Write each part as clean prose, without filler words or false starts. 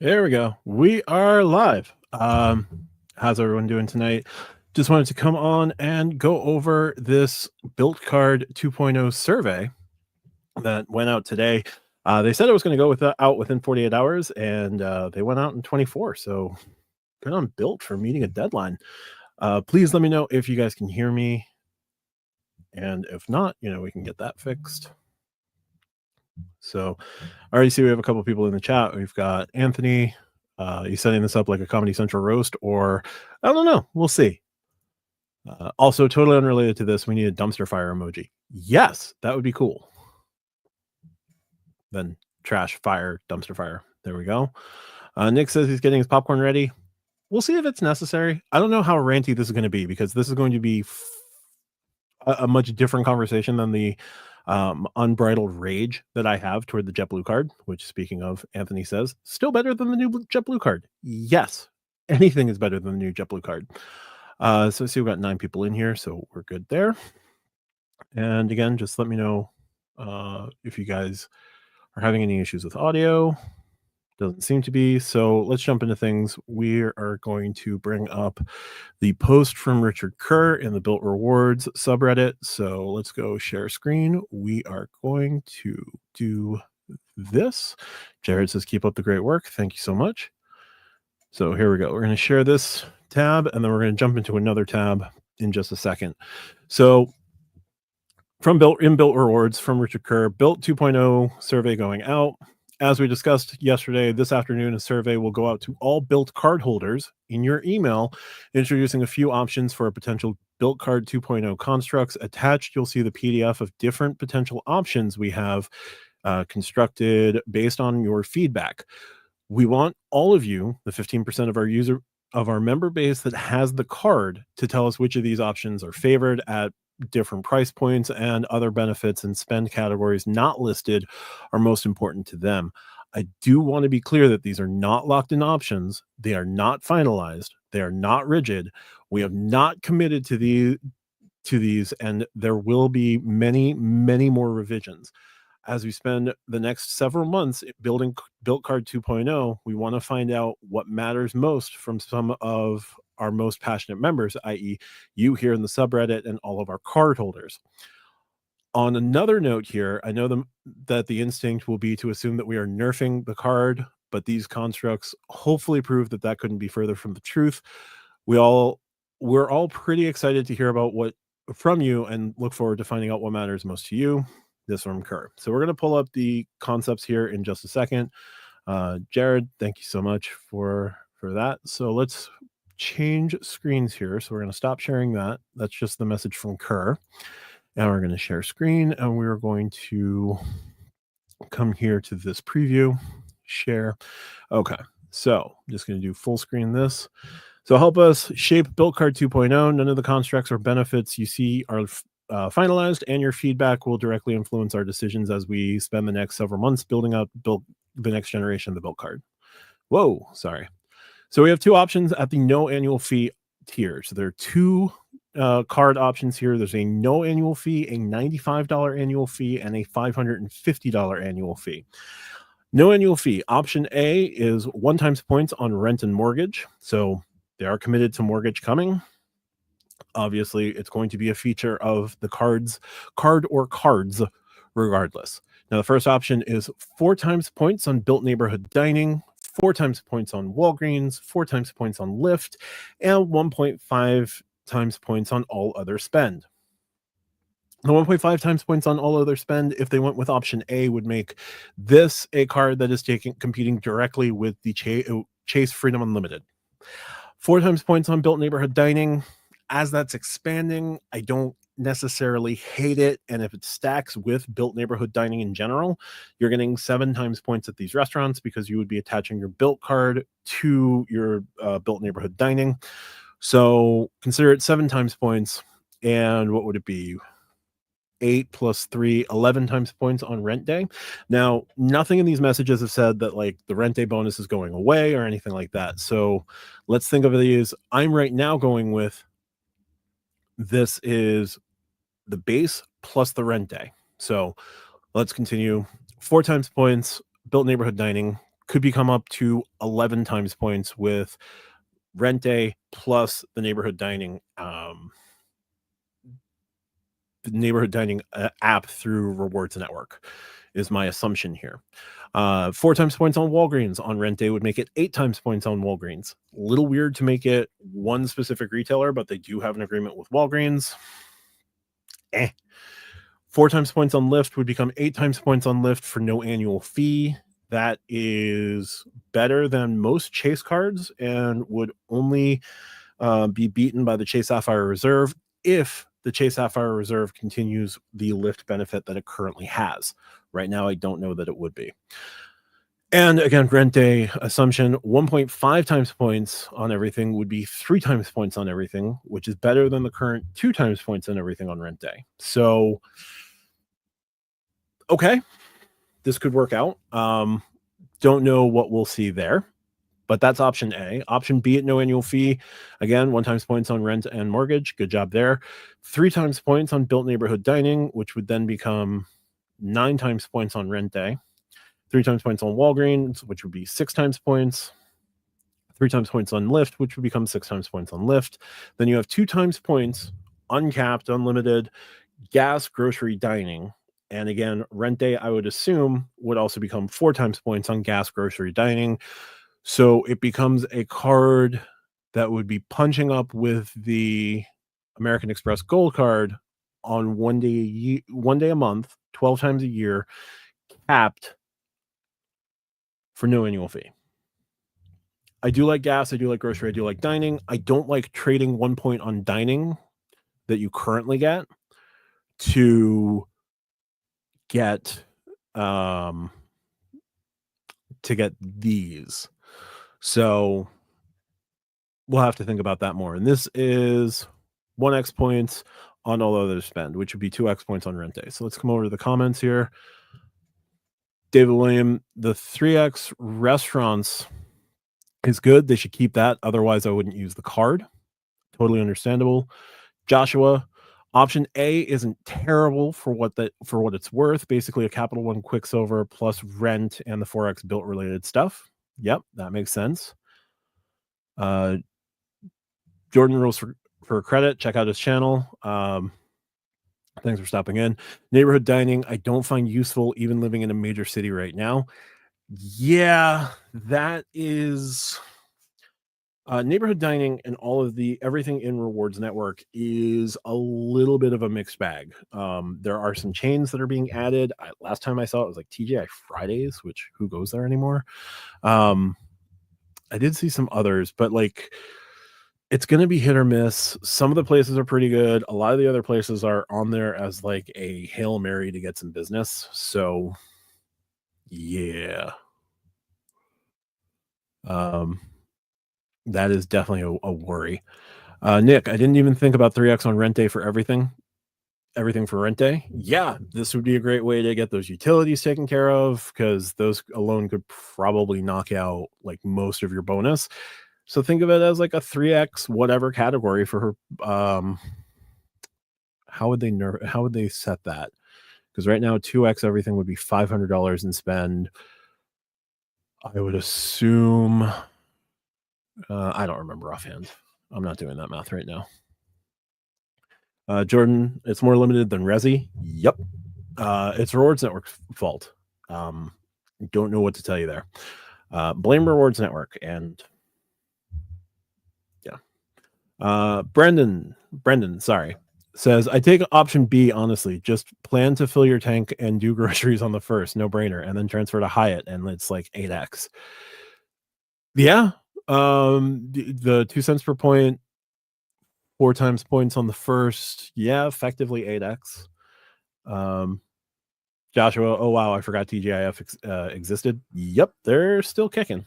There we go. We are live. How's everyone doing tonight? Just wanted to come on and go over this Bilt Card 2.0 survey that went out today. They said it was going to go out within 48 hours, and they went out in 24. So good on Bilt for meeting a deadline. Please let me know if you guys can hear me, and if not, we can get that fixed. So I already see we have a couple people in the chat. We've got Anthony. He's setting this up like a Comedy Central roast, or I don't know. We'll see. Also, totally unrelated to this, we need a dumpster fire emoji. Yes, that would be cool. Then trash fire, dumpster fire. There we go. Nick says he's getting his popcorn ready. We'll see if it's necessary. I don't know how ranty this is going to be, because this is going to be a much different conversation than the unbridled rage that I have toward the JetBlue card, which, speaking of, Anthony says, still better than the new JetBlue card. Yes, anything is better than the new JetBlue card. So see, we've got 9 people in here, so we're good there. And again, just let me know if you guys are having any issues with audio. Doesn't seem to be. So let's jump into things. We are going to bring up the post from Richard Kerr in the Bilt Rewards subreddit. So let's go share screen. We are going to do this. Jared says, keep up the great work. Thank you so much. So here we go. We're going to share this tab, and then we're going to jump into another tab in just a second. So from Bilt Rewards from Richard Kerr, Bilt 2.0 survey going out. As we discussed yesterday, this afternoon, a survey will go out to all Bilt card holders in your email, introducing a few options for a potential Bilt Card 2.0 constructs. Attached, you'll see the PDF of different potential options we have constructed based on your feedback. We want all of you, the 15% of our member base that has the card, to tell us which of these options are favored at different price points, and other benefits and spend categories not listed are most important to them. I do want to be clear that these are not locked in options. They are not finalized. They are not rigid. We have not committed to these, and there will be many, many more revisions. As we spend the next several months building Bilt Card 2.0, we want to find out what matters most from some of our most passionate members, i.e. you here in the subreddit and all of our card holders. On another note here, I know that the instinct will be to assume that we are nerfing the card, but these constructs hopefully prove that that couldn't be further from the truth. We're all pretty excited to hear about what from you, and look forward to finding out what matters most to you. This from Kerr. So we're going to pull up the concepts here in just a second. Jared, thank you so much for that. So let's change screens here. So we're going to stop sharing that. That's just the message from Kerr. Now we're going to share screen, and we're going to come here to this preview, share. Okay, so I'm just going to do full screen this. So help us shape Bilt Card 2.0. None of the constructs or benefits you see are finalized, and your feedback will directly influence our decisions as we spend the next several months building out the next generation of the Bilt Card. Whoa, sorry. So we have 2 options at the no annual fee tier. So there are 2 card options here. There's a no annual fee, a $95 annual fee, and a $550 annual fee. No annual fee. Option A is 1 times points on rent and mortgage. So they are committed to mortgage coming. Obviously, it's going to be a feature of the card or cards regardless. Now, the first option is 4 times points on Bilt Neighborhood Dining, 4 times points on Walgreens, 4 times points on Lyft, and 1.5 times points on all other spend. The 1.5 times points on all other spend, if they went with option A, would make this a card that is competing directly with the Chase Freedom Unlimited. 4 times points on Bilt Neighborhood Dining. As that's expanding, I don't necessarily hate it, and if it stacks with Bilt Neighborhood Dining in general, you're getting 7 times points at these restaurants, because you would be attaching your Bilt card to your Bilt Neighborhood Dining. So consider it 7 times points, and what would it be? 8 plus 3, 11 times points on rent day. Now, nothing in these messages have said that like the rent day bonus is going away or anything like that. So let's think of these. I'm right now going with, this is the base plus the rent day. So let's continue. 4 times points, Bilt Neighborhood Dining, could become up to 11 times points with Rent Day plus the neighborhood dining app through Rewards Network is my assumption here. 4 times points on Walgreens on Rent Day would make it 8 times points on Walgreens. A little weird to make it one specific retailer, but they do have an agreement with Walgreens. 4 times points on Lyft would become 8 times points on Lyft for no annual fee. That is better than most Chase cards and would only be beaten by the Chase Sapphire Reserve if the Chase Sapphire Reserve continues the Lyft benefit that it currently has. Right now, I don't know that it would be. And again, Rent Day assumption, 1.5 times points on everything would be 3 times points on everything, which is better than the current 2 times points on everything on Rent Day. So, okay, this could work out. Don't know what we'll see there, but that's option A. Option B at no annual fee. Again, 1 times points on rent and mortgage. Good job there. 3 times points on Bilt Neighborhood Dining, which would then become 9 times points on Rent Day. 3 times points on Walgreens, which would be 6 times points. 3 times points on Lyft, which would become 6 times points on Lyft. Then you have 2 times points, uncapped, unlimited, gas, grocery, dining. And again, Rent Day, I would assume, would also become 4 times points on gas, grocery, dining. So it becomes a card that would be punching up with the American Express Gold Card on one day a month, 12 times a year, capped for no annual fee. I do like gas, I do like grocery, I do like dining. I don't like trading 1 point on dining that you currently get to get these. So we'll have to think about that more. And this is 1x points on all other spend, which would be 2x points on Rent Day. So let's come over to the comments here. David William, the 3x restaurants is good. They should keep that. Otherwise, I wouldn't use the card. Totally understandable. Joshua, option A isn't terrible for what it's worth. Basically, a Capital One Quicksilver plus rent and the 4x Bilt related stuff. Yep, that makes sense. Jordan Rules for credit. Check out his channel. Thanks for stopping in. Neighborhood dining, I don't find useful even living in a major city right now. Yeah, that is neighborhood dining and all of everything in Rewards Network is a little bit of a mixed bag. There are some chains that are being added. Last time I saw it was like TGI Fridays, which who goes there anymore? I did see some others, but like it's going to be hit or miss. Some of the places are pretty good. A lot of the other places are on there as like a Hail Mary to get some business. So yeah. That is definitely a worry. Nick, I didn't even think about 3x on Rent Day for everything for Rent Day. Yeah, this would be a great way to get those utilities taken care of because those alone could probably knock out like most of your bonus. So think of it as like a 3x whatever category for her. How would they set that? Because right now 2x everything would be $500 in spend. I would assume I don't remember offhand. I'm not doing that math right now. Jordan, it's more limited than Resi. Yep. It's Rewards Network's fault. Don't know what to tell you there. Blame Rewards Network and yeah. Brendan, sorry, says, I take option B, honestly. Just plan to fill your tank and do groceries on the first, no brainer, and then transfer to Hyatt, and it's like 8x. Yeah. The 2 cents per point, 4 times points on the first. Yeah, effectively 8x. Joshua, oh wow, I forgot TGIF existed. Yep, they're still kicking.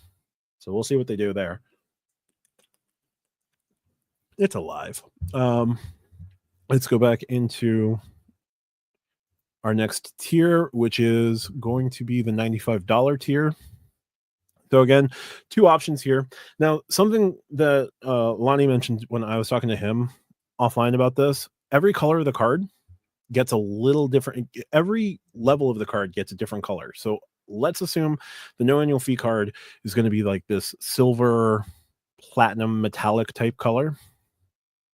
So we'll see what they do there. It's alive. Let's go back into our next tier, which is going to be the $95 tier. So again, 2 options here. Now, something that Lonnie mentioned when I was talking to him offline about this, every color of the card gets a little different. Every level of the card gets a different color. So let's assume the no annual fee card is going to be like this silver, platinum, metallic type color.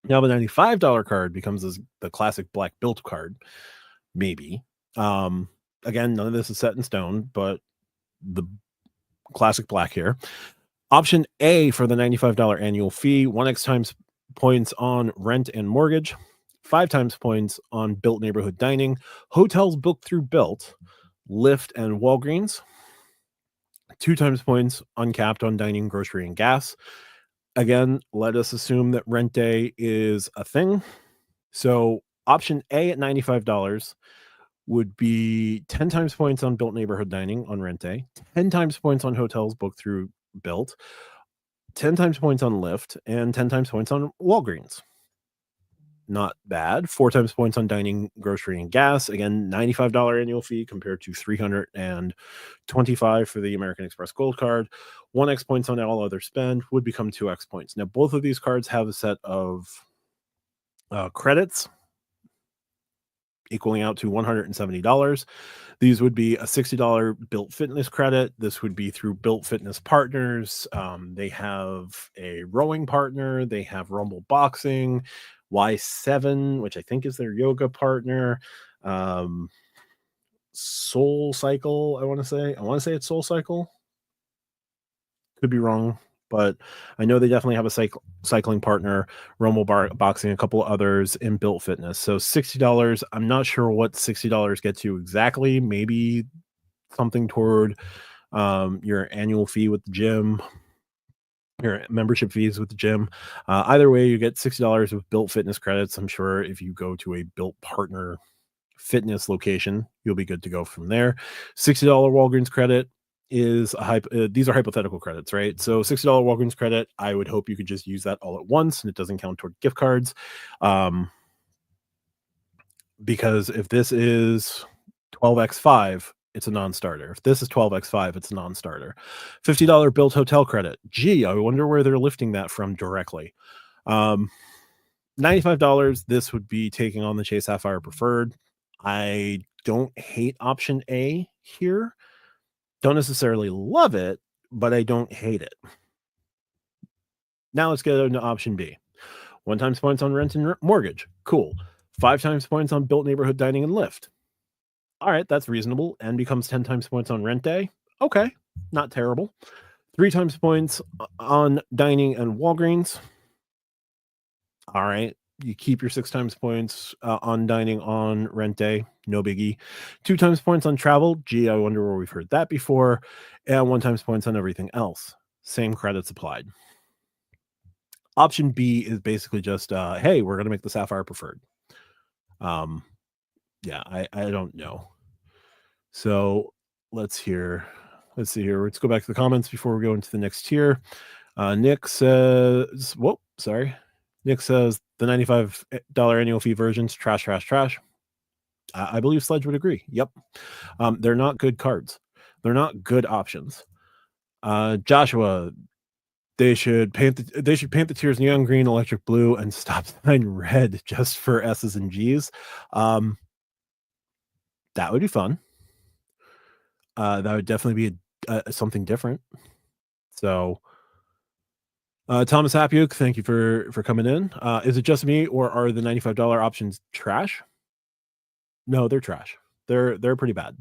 Now the $95 card becomes the classic black Bilt card, maybe. Um, Again, none of this is set in stone, but the classic black here. Option A for the $95 annual fee, 1x times points on rent and mortgage, 5 times points on Bilt neighborhood dining, hotels booked through Bilt, Lyft, and Walgreens, 2 times points uncapped on dining, grocery, and gas. Again, let us assume that rent day is a thing. So option A at $95 would be 10 times points on Bilt neighborhood dining on rent day, 10 times points on hotels booked through Bilt, 10 times points on Lyft, and 10 times points on Walgreens. Not bad. 4 times points on dining, grocery, and gas. Again, $95 annual fee compared to $325 for the American Express Gold Card. 1x points on all other spend would become 2x points. Now, both of these cards have a set of credits equaling out to $170. These would be a $60 Bilt Fitness credit. This would be through Bilt Fitness Partners. They have a rowing partner. They have Rumble Boxing, Y7, which I think is their yoga partner. Soul Cycle, I want to say. I want to say it's Soul Cycle. Could be wrong, but I know they definitely have a cycling partner, Rumble Boxing, a couple others in Bilt Fitness. So $60. I'm not sure what $60 gets you exactly. Maybe something toward your annual fee with the gym, your membership fees with the gym. Either way, you get $60 with Bilt Fitness credits. I'm sure if you go to a Bilt partner fitness location, you'll be good to go from there. $60 Walgreens credit is these are hypothetical credits, right? So $60 Walgreens credit, I would hope you could just use that all at once and it doesn't count toward gift cards. Because if this is 12x5, it's a non-starter. If this is 12x5, it's a non-starter. $50 Bilt hotel credit. Gee, I wonder where they're lifting that from directly. $95, this would be taking on the Chase Sapphire Preferred. I don't hate option A here. Don't necessarily love it, but I don't hate it. Now let's get into option B. 1 times points on rent and mortgage. Cool. 5 times points on Bilt neighborhood dining and Lyft. All right, that's reasonable. And becomes 10 times points on rent day. Okay, not terrible. 3 times points on dining and Walgreens. All right, you keep your 6 times points on dining on rent day. No biggie. 2 times points on travel. Gee, I wonder where we've heard that before. And 1 times points on everything else. Same credits applied. Option B is basically just, hey, we're going to make the Sapphire Preferred. Yeah, I don't know. So let's see here. Let's go back to the comments before we go into the next tier. Nick says, whoa, sorry. Nick says the $95 annual fee versions, trash. I believe Sledge would agree. Yep. They're not good cards. They're not good options. Joshua, they should paint the tiers neon green, electric blue, and stop sign red just for S's and G's. That would be fun. That would definitely be something different. So, Thomas Hapiuk, thank you for coming in. Is it just me, or are the $95 options trash? No, they're trash. They're pretty bad.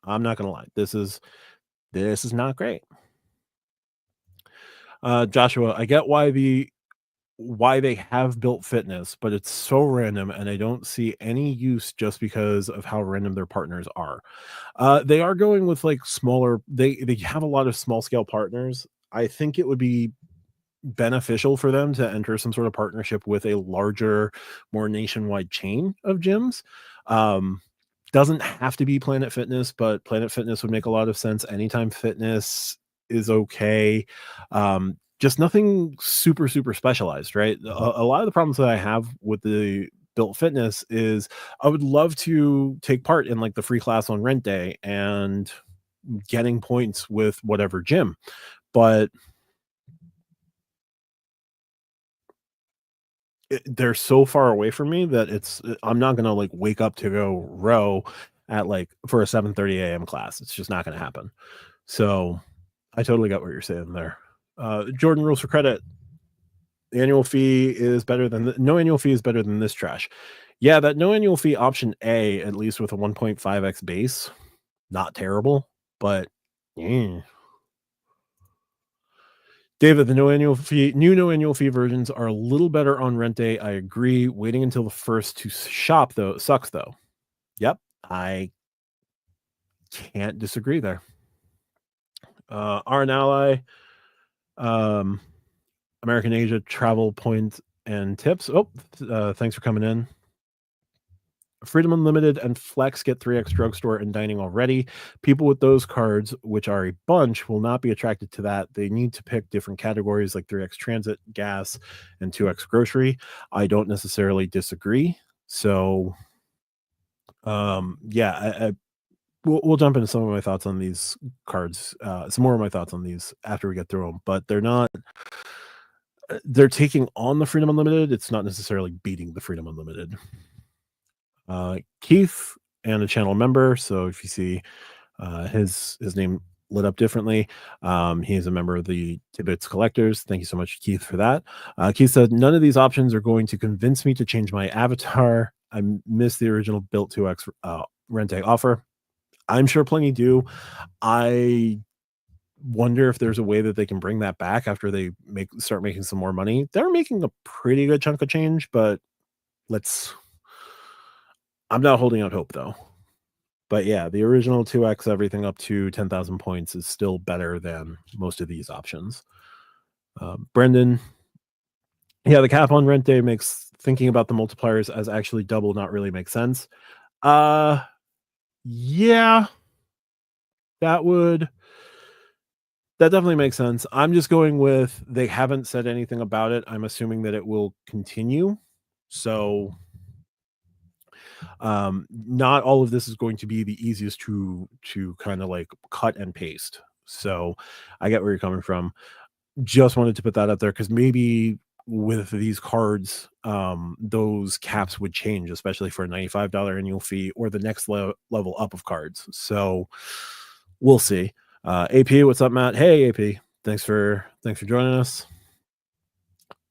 I'm not gonna lie. This is not great. Joshua, I get why they have Bilt Fitness, but it's so random, and I don't see any use just because of how random their partners are. They are going with like smaller. They have a lot of small scale partners. I think it would be beneficial for them to enter some sort of partnership with a larger, more nationwide chain of gyms. Doesn't have to be Planet Fitness, but Planet Fitness would make a lot of sense. Anytime Fitness is okay. Just nothing super specialized, right? A lot of the problems that I have with the Bilt Fitness is I would love to take part in like the free class on rent day and getting points with whatever gym, but they're so far away from me that I'm not gonna like wake up to go row at like for a 7:30 a.m. class. It's just not going to happen. So I totally got what you're saying there. Jordan, rules for credit. The annual fee is better than no annual fee is better than this trash. Yeah, that no annual fee option A, at least with a 1.5x base, not terrible, but David, the new no annual fee versions are a little better on rent day. I agree. Waiting until the first to shop though sucks though. Yep, I can't disagree there. R and Ally, um, American Asia travel points and tips. Oh, thanks for coming in. Freedom Unlimited and Flex get 3x drugstore and dining already. People with those cards, which are a bunch, will not be attracted to that. They need to pick different categories like 3x transit, gas, and 2x grocery. I don't necessarily disagree. So, yeah, we'll jump into some of my thoughts on these cards, some more of my thoughts on these after we get through them, but they're taking on the Freedom Unlimited. It's not necessarily beating the Freedom Unlimited. Keith and a channel member. So if you see his name lit up differently, he is a member of the Tidbits Collectors. Thank you so much, Keith, for that. Keith said, none of these options are going to convince me to change my avatar. I miss the original Bilt 2X Rente offer. I'm sure plenty do. I wonder if there's a way that they can bring that back after they start making some more money. They're making a pretty good chunk of change, but I'm not holding out hope though. But yeah, the original 2x everything up to 10,000 points is still better than most of these options. Brendan, yeah, the cap on rent day makes thinking about the multipliers as actually double not really make sense. Yeah, that definitely makes sense. I'm just going with they haven't said anything about it. I'm assuming that it will continue. So not all of this is going to be the easiest to kind of like cut and paste. So I get where you're coming from. Just wanted to put that out there because maybe with these cards, those caps would change, especially for a $95 annual fee or the next level up of cards. So we'll see. AP, what's up, Matt? Hey, AP, thanks for joining us.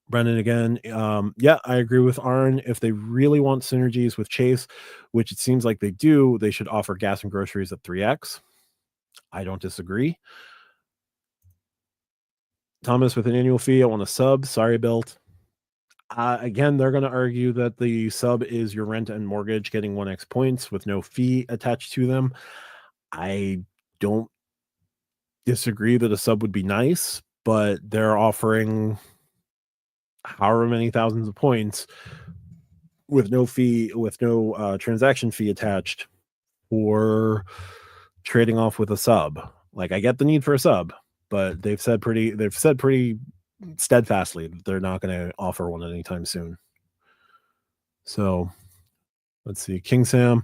Brendan again. Yeah, I agree with Arn. If they really want synergies with Chase, which it seems like they do, they should offer gas and groceries at 3x. I don't disagree. Thomas, with an annual fee, I want a sub. Sorry, Bilt. Again, they're going to argue that the sub is your rent and mortgage getting 1x points with no fee attached to them. I don't disagree that a sub would be nice, but they're offering however many thousands of points with no fee, with no transaction fee attached for trading off with a sub. Like, I get the need for a sub, but they've said pretty steadfastly that they're not going to offer one anytime soon. So let's see. King Sam.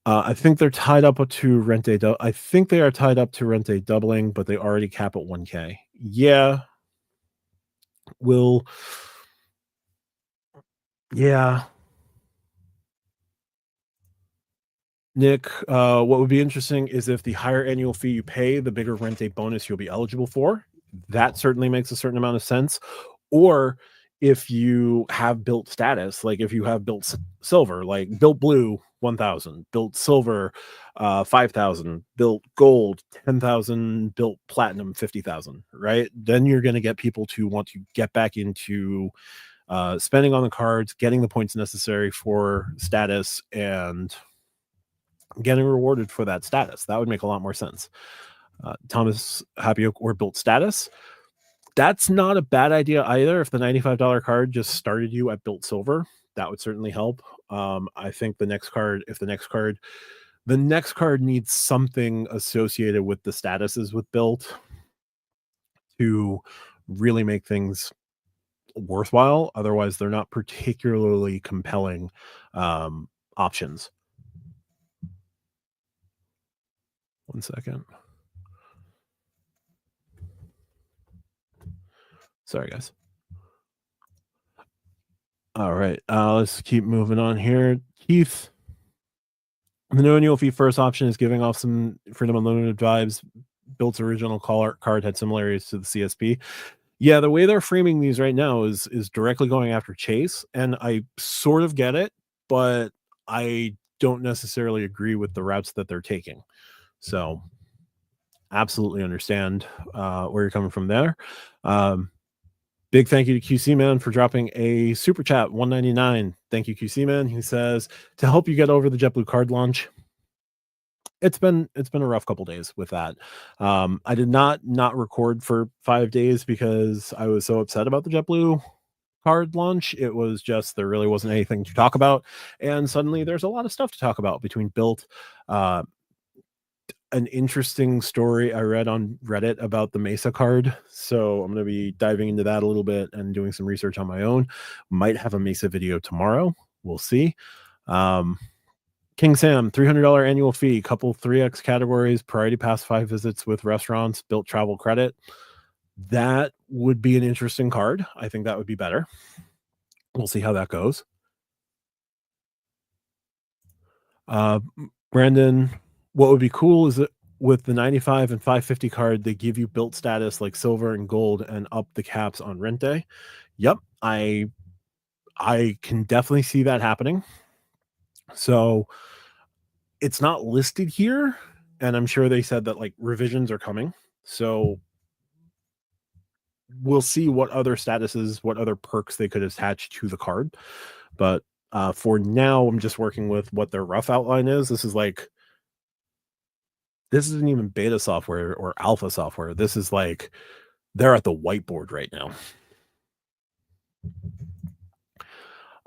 I think they're tied up to rent a. I think they are tied up to rent a doubling, but they already cap at 1K. Yeah. Yeah. Nick, what would be interesting is if the higher annual fee you pay, the bigger rent a bonus you'll be eligible for. That certainly makes a certain amount of sense. Or if you have Bilt status, like if you have Bilt silver, like Bilt blue 1,000, Bilt silver 5,000, Bilt gold 10,000, Bilt platinum 50,000, right? Then you're going to get people to want to get back into spending on the cards, getting the points necessary for status, and getting rewarded for that status. That would make a lot more sense. Thomas Happy Oak or Bilt status. That's not a bad idea either. If the $95 card just started you at Bilt Silver, that would certainly help. I think the next card needs something associated with the statuses with Bilt to really make things worthwhile. Otherwise, they're not particularly compelling options. One second. Sorry, guys. All right. Let's keep moving on here. Keith, The no annual fee first option is giving off some Freedom Unlimited vibes. Bilt's original card had similarities to the CSP. Yeah, the way they're framing these right now is directly going after Chase, and I sort of get it, but I don't necessarily agree with the routes that they're taking. So, absolutely understand where you're coming from there. Big thank you to QC Man for dropping a super chat, 199. Thank you, QC Man. He says to help you get over the JetBlue card launch. It's been a rough couple days with that. I did not record for 5 days because I was so upset about the JetBlue card launch. It was just there really wasn't anything to talk about, and suddenly there's a lot of stuff to talk about between Bilt. An interesting story I read on Reddit about the Mesa card. So I'm going to be diving into that a little bit and doing some research on my own. Might have a Mesa video tomorrow. We'll see. King Sam, $300 annual fee, couple 3x categories, priority pass 5 visits with restaurants, Bilt travel credit. That would be an interesting card. I think that would be better. We'll see how that goes. Brandon, what would be cool is that with the 95 and 550 card, they give you Bilt status like silver and gold and up the caps on rent day. Yep, I can definitely see that happening. So it's not listed here, and I'm sure they said that like revisions are coming. So we'll see what other statuses, what other perks they could attach to the card. But for now, I'm just working with what their rough outline is. This isn't even beta software or alpha software. This is like they're at the whiteboard right now.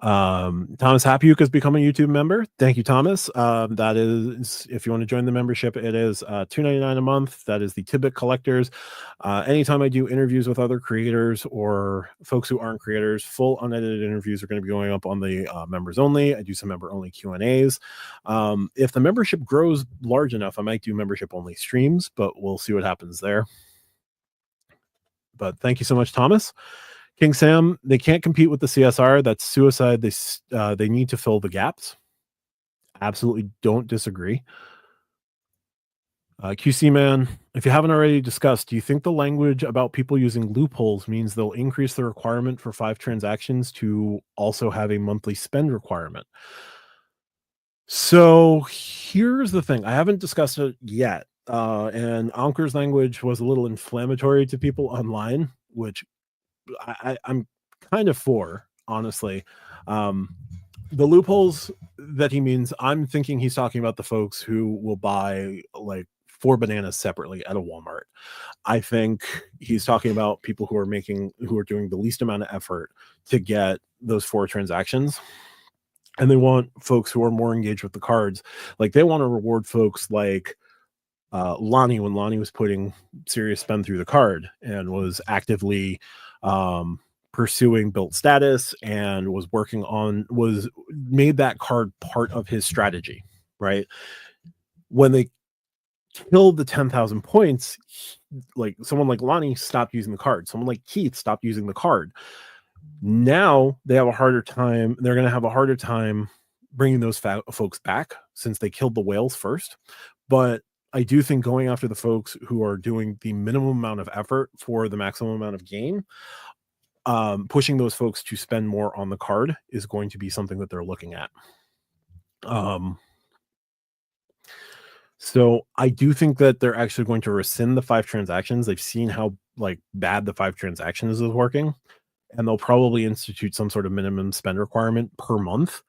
Thomas Happyuk has become a YouTube member. Thank you, Thomas. That is, if you want to join the membership, it is $2.99 a month. That is the Tidbit Collectors. Anytime I do interviews with other creators or folks who aren't creators, full unedited interviews are going to be going up on the members only. I do some member only Q&As. If the membership grows large enough, I might do membership only streams, but we'll see what happens there. But thank you so much, Thomas. King Sam, they can't compete with the CSR. That's suicide. They need to fill the gaps. Absolutely don't disagree. QC Man, if you haven't already discussed, do you think the language about people using loopholes means they'll increase the requirement for 5 transactions to also have a monthly spend requirement? So here's the thing. I haven't discussed it yet. And Anker's language was a little inflammatory to people online, which I'm kind of for, honestly. The loopholes that he means, I'm thinking he's talking about the folks who will buy like 4 bananas separately at a Walmart. I think he's talking about people who are doing the least amount of effort to get those 4 transactions. And they want folks who are more engaged with the cards. Like they want to reward folks like Lonnie, when Lonnie was putting serious spend through the card and was actively pursuing Bilt status and was made that card part of his strategy, right? When they killed the 10,000 points, like someone like Lonnie stopped using the card. Someone like Keith stopped using the card. Now they have a harder time. They're going to have a harder time bringing those folks back since they killed the whales first. But I do think going after the folks who are doing the minimum amount of effort for the maximum amount of gain, pushing those folks to spend more on the card is going to be something that they're looking at. So I do think that they're actually going to rescind the 5 transactions. They've seen how like bad the 5 transactions is working, and they'll probably institute some sort of minimum spend requirement per month.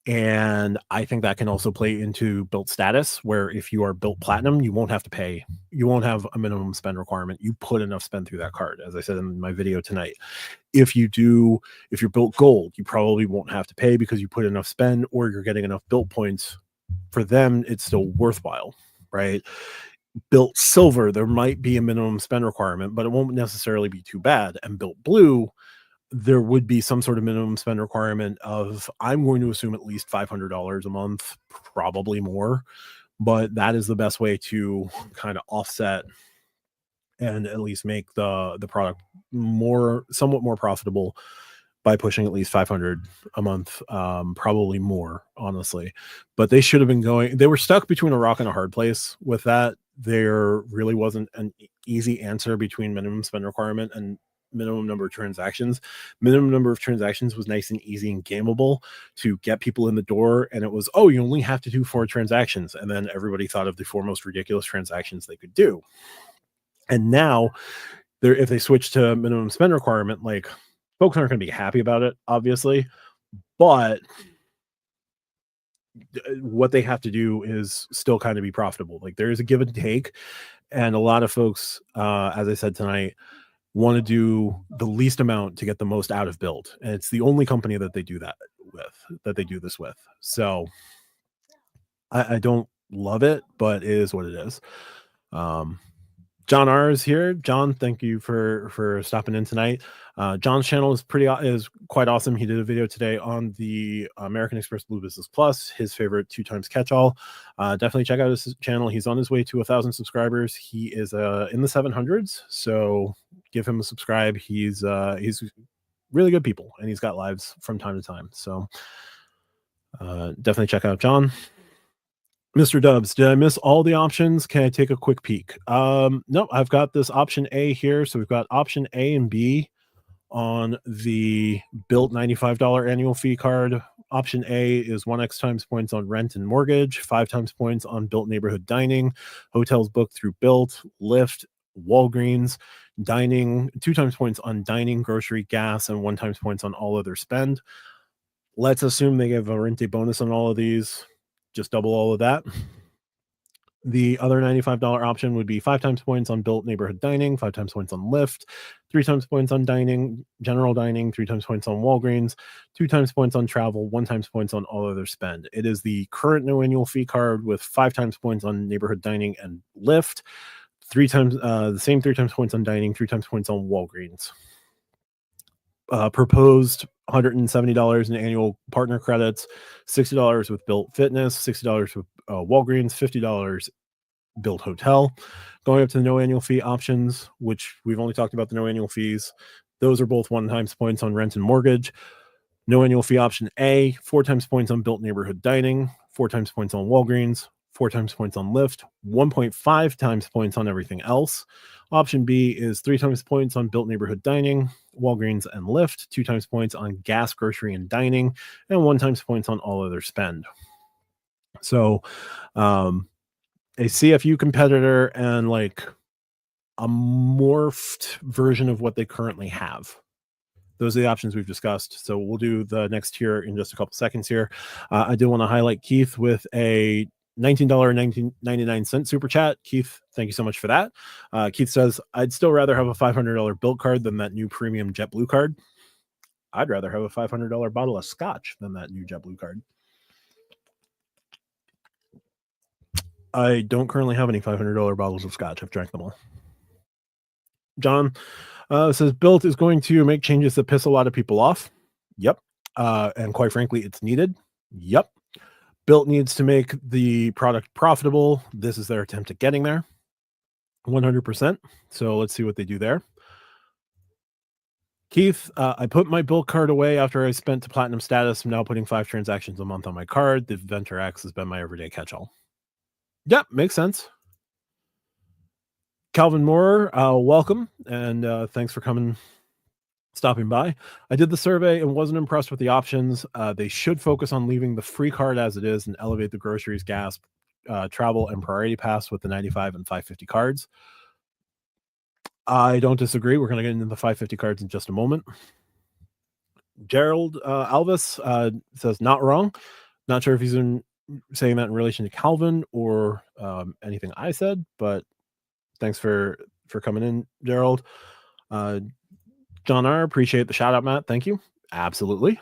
And I think that can also play into Bilt status, where if you are Bilt Platinum, you won't have to pay. You won't have a minimum spend requirement. You put enough spend through that card, as I said in my video tonight. If you're Bilt Gold, you probably won't have to pay because you put enough spend or you're getting enough Bilt points. For them, it's still worthwhile, right? Bilt Silver, there might be a minimum spend requirement, but it won't necessarily be too bad. And Bilt Blue, there would be some sort of minimum spend requirement of, I'm going to assume, at least $500 a month, probably more, but that is the best way to kind of offset and at least make the product somewhat more profitable by pushing at least 500 a month, probably more, honestly. But they should have been going. They were stuck between a rock and a hard place with that. There really wasn't an easy answer between minimum spend requirement and minimum number of transactions. Minimum number of transactions was nice and easy and gameable to get people in the door, and it was, oh, you only have to do 4 transactions, and then everybody thought of the 4 most ridiculous transactions they could do. And now, if they switch to minimum spend requirement, like, folks aren't going to be happy about it, obviously, but what they have to do is still kind of be profitable. Like, there is a give and take, and a lot of folks, as I said tonight, want to do the least amount to get the most out of Bilt, and it's the only company that they do this with. So I don't love it, but it is what it is. John R is here. John, thank you for stopping in tonight. John's channel is quite awesome. He did a video today on the American Express Blue Business Plus, his favorite 2x catch-all. Definitely check out his channel. He's on his way to 1,000 subscribers. He is in the 700s, so give him a subscribe. He's really good people, and he's got lives from time to time. So definitely check out John. Mr. Dubs, did I miss all the options? Can I take a quick peek? No, I've got this option A here. So we've got option A and B on the Bilt $95 annual fee card. Option A is 1x times points on rent and mortgage, 5 times points on Bilt neighborhood dining, hotels booked through Bilt, Lyft, Walgreens, dining, 2 times points on dining, grocery, gas, and 1 times points on all other spend. Let's assume they give a rente bonus on all of these. Just double all of that. The other $95 option would be 5 times points on Bilt neighborhood dining, 5 times points on Lyft, 3 times points on dining, general dining, 3 times points on Walgreens, 2 times points on travel, 1 times points on all other spend. It is the current no annual fee card with 5 times points on neighborhood dining and Lyft, 3 times the same 3 times points on dining, 3 times points on Walgreens. Proposed $170 in annual partner credits, $60 with Bilt Fitness, $60 with Walgreens, $50 Bilt Hotel. Going up to the no annual fee options, which we've only talked about the no annual fees. Those are both 1 times points on rent and mortgage. No annual fee option A, 4 times points on Bilt neighborhood dining, 4 times points on Walgreens, 4 times points on Lyft, 1.5 times points on everything else. Option B is 3 times points on Bilt neighborhood dining, Walgreens, and Lyft, 2 times points on gas, grocery, and dining, and 1 times points on all other spend. So a CFU competitor and like a morphed version of what they currently have. Those are the options we've discussed. So we'll do the next tier in just a couple seconds here. I do want to highlight Keith with a $19.99 super chat. Keith, thank you so much for that. Keith says, I'd still rather have a $500 Bilt card than that new premium JetBlue card. I'd rather have a $500 bottle of scotch than that new JetBlue card. I don't currently have any $500 bottles of scotch. I've drank them all. John says, Bilt is going to make changes that piss a lot of people off. Yep. And quite frankly, it's needed. Yep. Bilt needs to make the product profitable. This is their attempt at getting there. 100%. So let's see what they do there. Keith, I put my Bilt card away after I spent to platinum status. I'm now putting 5 transactions a month on my card. The Venture X has been my everyday catch-all. Yep, makes sense. Calvin Moore, welcome, and thanks for stopping by. I did the survey and wasn't impressed with the options. They should focus on leaving the free card as it is and elevate the groceries, gas, travel, and priority pass with the 95 and 550 cards. I don't disagree. We're going to get into the 550 cards in just a moment. Gerald Alvis says, not wrong. Not sure if he's saying that in relation to Calvin or anything I said, but thanks for coming in, Gerald. John R, appreciate the shout out, Matt. Thank you. Absolutely.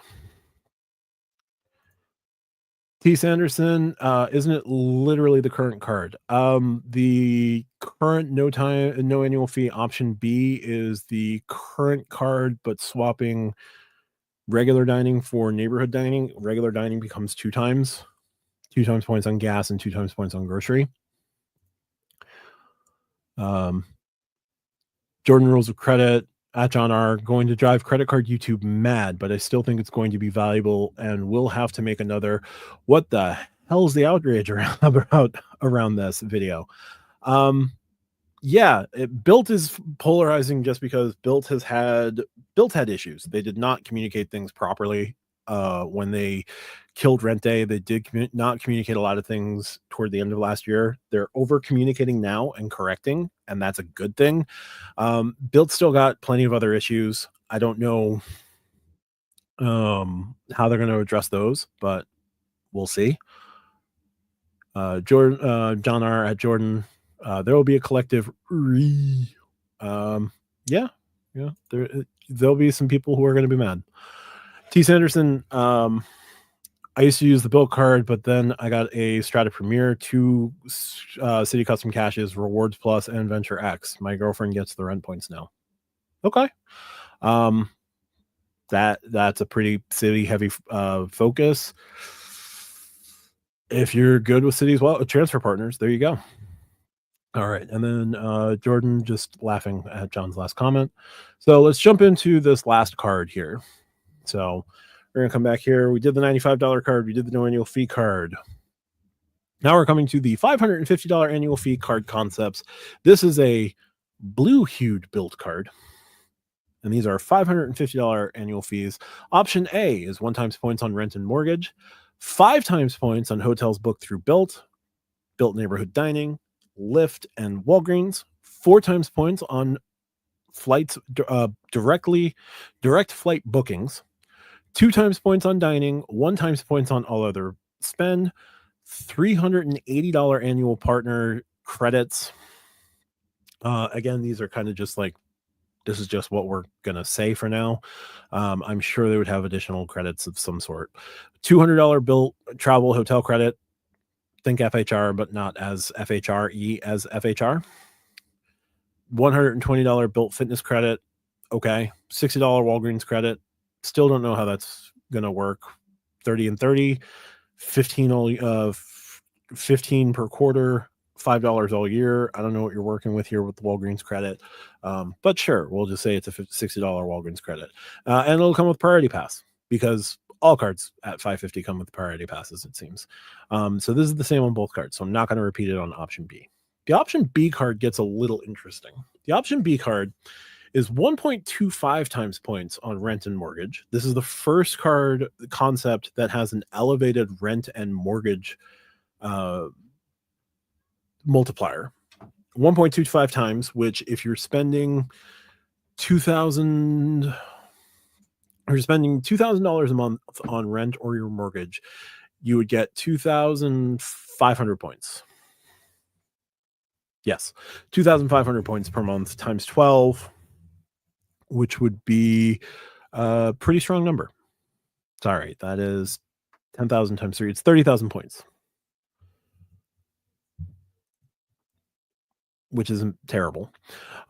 T. Sanderson, isn't it literally the current card? The current no annual fee option B is the current card, but swapping regular dining for neighborhood dining. Regular dining becomes 2 times. 2 times points on gas and 2 times points on grocery. Jordan rules of credit. at John R. going to drive credit card YouTube mad, but I still think it's going to be valuable, and we'll have to make another what the hell's the outrage around this video. Yeah, Bilt is polarizing just because Bilt had issues. They did not communicate things properly. When they killed Rent Day, they did not communicate a lot of things toward the end of last year. They're over communicating now and correcting, and that's a good thing. Bilt still got plenty of other issues. I don't know how they're going to address those, but we'll see. John R. at Jordan. There will be a collective yeah, there'll be some people who are going to be mad. T. Sanderson, I used to use the Bilt Card, but then I got a Strata Premier, 2 City Custom Caches, Rewards Plus, and Venture X. My girlfriend gets the rent points now. Okay. That's a pretty city heavy focus. If you're good with cities, well, transfer partners, there you go. All right. And then Jordan just laughing at John's last comment. So let's jump into this last card here. So we're going to come back here. We did the $95 card. We did the no annual fee card. Now we're coming to the $550 annual fee card concepts. This is a blue-hued Bilt card. And these are $550 annual fees. Option A is 1 times points on rent and mortgage, 5 times points on hotels booked through Bilt neighborhood dining, Lyft, and Walgreens, 4 times points on flights, direct flight bookings, 2 times points on dining, 1 times points on all other spend, $380 annual partner credits. Again, these are kind of just like, this is just what we're going to say for now. I'm sure they would have additional credits of some sort. $200 Bilt travel hotel credit. Think FHR, but not as FHRE as FHR. $120 Bilt fitness credit. Okay. $60 Walgreens credit. Still don't know how that's going to work. 30 and 30, 15 per quarter, $5 all year. I don't know what you're working with here with the Walgreens credit. But sure, we'll just say it's a $60 Walgreens credit. And it'll come with priority pass because all cards at $550 come with priority passes, it seems. So this is the same on both cards. So I'm not going to repeat it on option B. The option B card gets a little interesting. The option B card is 1.25 times points on rent and mortgage. This is the first card concept that has an elevated rent and mortgage multiplier. 1.25 times, which if you're spending $2,000 a month on rent or your mortgage, you would get 2,500 points. Yes, 2,500 points per month times 12, which would be a pretty strong number. Sorry, that is 10,000 times 3. It's 30,000 points, which isn't terrible.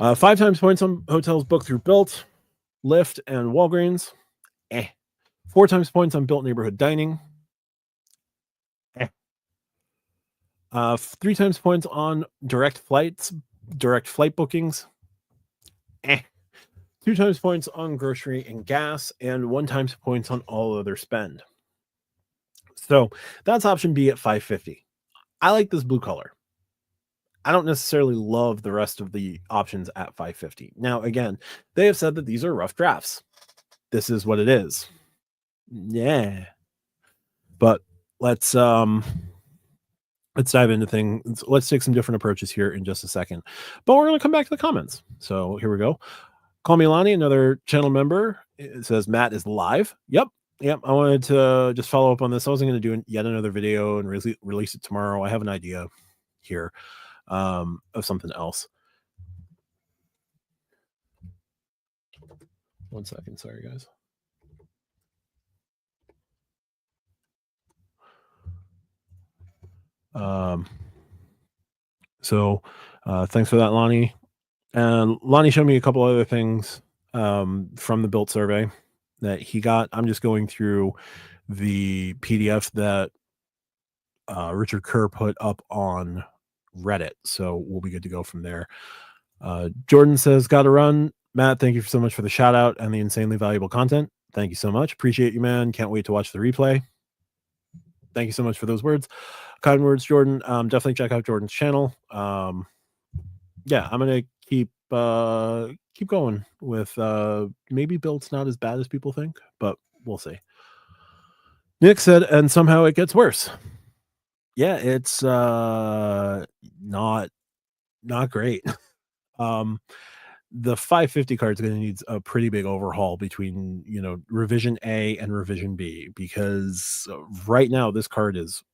5 times points on hotels booked through Bilt, Lyft, and Walgreens. 4 times points on Bilt neighborhood dining. 3 times points on direct flight bookings. 2 times points on grocery and gas, and 1 times points on all other spend. So that's option B at $550. I like this blue color. I don't necessarily love the rest of the options at $550. Now, again, they have said that these are rough drafts. This is what it is. Yeah. But let's dive into things. Let's take some different approaches here in just a second. But we're going to come back to the comments. So here we go. Call me Lonnie, another channel member. It says Matt is live. Yep. I wanted to just follow up on this. I wasn't going to do yet another video and release it tomorrow. I have an idea here of something else. 1 second. Sorry, guys. So thanks for that, Lonnie. And Lonnie showed me a couple other things from the Bilt survey that he got. I'm just going through the PDF that Richard Kerr put up on Reddit. So we'll be good to go from there. Jordan says, gotta run. Matt, thank you so much for the shout out and the insanely valuable content. Thank you so much. Appreciate you, man. Can't wait to watch the replay. Thank you so much for those words. Kind words, Jordan. Definitely check out Jordan's channel. Yeah, I'm gonna keep going with maybe Bilt's not as bad as people think, but we'll see. Nick said, and somehow it gets worse. Yeah, it's not great. The 550 card is going to need a pretty big overhaul between revision A and revision B, because right now this card has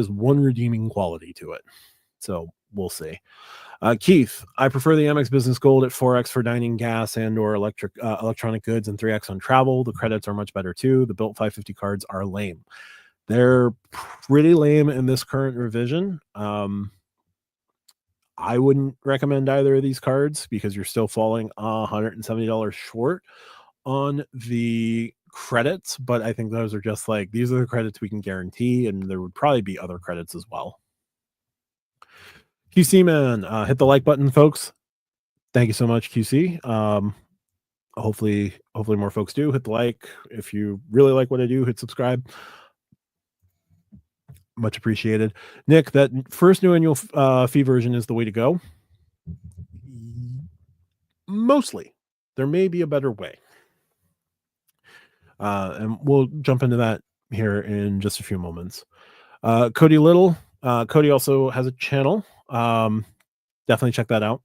one redeeming quality to it. So we'll see. Keith, I prefer the Amex Business Gold at 4x for dining, gas, and or electronic goods, and 3x on travel. The credits are much better too. The Bilt 550 cards are lame. They're pretty lame in this current revision. I wouldn't recommend either of these cards because you're still falling $170 short on the credits, but I think those are just like, these are the credits we can guarantee, and there would probably be other credits as well. QC man, hit the like button, folks. Thank you so much, QC. Hopefully more folks do hit the like. If you really like what I do, hit subscribe. Much appreciated. Nick, that first new annual fee version is the way to go. Mostly. There may be a better way. And we'll jump into that here in just a few moments. Cody Little. Cody also has a channel. Definitely check that out.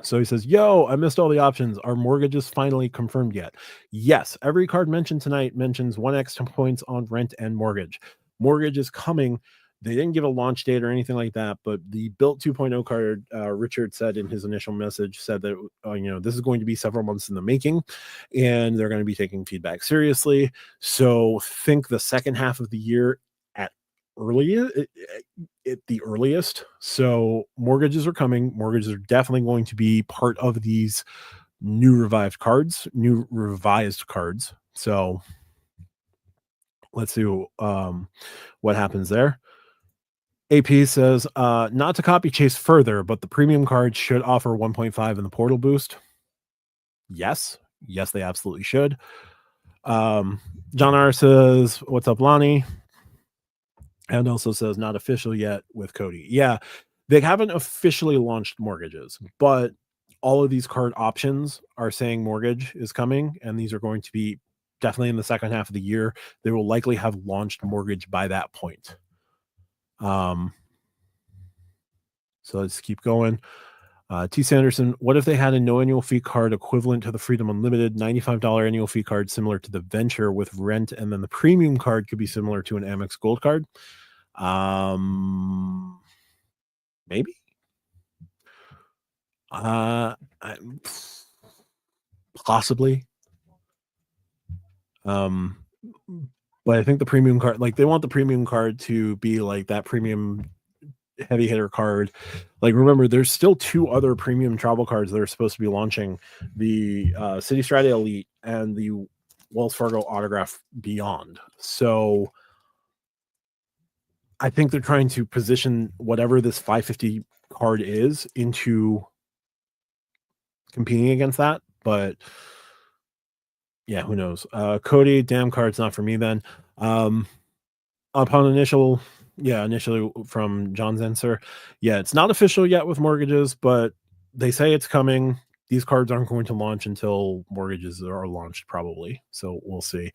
So he says, yo, I missed all the options. Are mortgages finally confirmed yet? Yes. Every card mentioned tonight mentions 1x points on rent and mortgage. Mortgage is coming. They didn't give a launch date or anything like that, but the Bilt 2.0 card, Richard said in his initial message, said that, this is going to be several months in the making, and they're going to be taking feedback seriously. So think the second half of the year at the earliest. So mortgages are coming. Mortgages are definitely going to be part of these new revised cards. So let's see what happens there. AP says, not to copy Chase further, but the premium card should offer 1.5 in the portal boost. Yes, they absolutely should. John R says, what's up, Lonnie? And also says, not official yet with Cody. Yeah, they haven't officially launched mortgages, but all of these card options are saying mortgage is coming, and these are going to be definitely in the second half of the year. They will likely have launched mortgage by that point. So let's keep going. T. Sanderson, what if they had a no annual fee card equivalent to the Freedom Unlimited $95 annual fee card similar to the Venture with rent, and then the premium card could be similar to an Amex Gold card? Maybe. Possibly. But I think the premium card, like, they want the premium card to be like that premium heavy hitter card. Like, remember, there's still two other premium travel cards that are supposed to be launching: the City Strata Elite and the Wells Fargo Autograph Beyond. So I think they're trying to position whatever this 550 card is into competing against that. But yeah, who knows? Cody, damn card's not for me then. Upon initially from John's answer, yeah, it's not official yet with mortgages, but they say it's coming. These cards aren't going to launch until mortgages are launched, probably. So we'll see.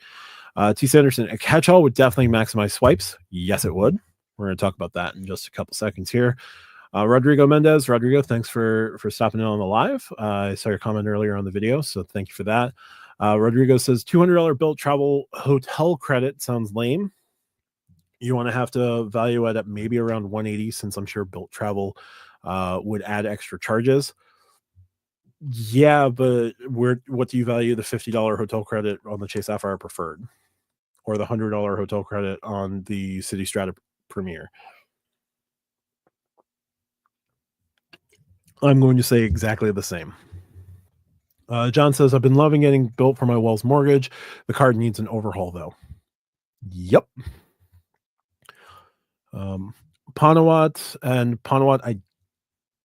T. Sanderson, a catch-all would definitely maximize swipes. Yes, it would. We're going to talk about that in just a couple seconds here. Rodrigo Mendez, thanks for stopping in on the live. I saw your comment earlier on the video, so thank you for that. Rodrigo says $200 Bilt travel hotel credit sounds lame. You want to have to value it at maybe around 180, since I'm sure Bilt travel would add extra charges. Yeah, but what do you value the $50 hotel credit on the Chase Sapphire Preferred, or the $100 hotel credit on the City Strata Premier? I'm going to say exactly the same. John says, I've been loving getting Bilt for my Wells mortgage. The card needs an overhaul, though. Yep. Panawat, I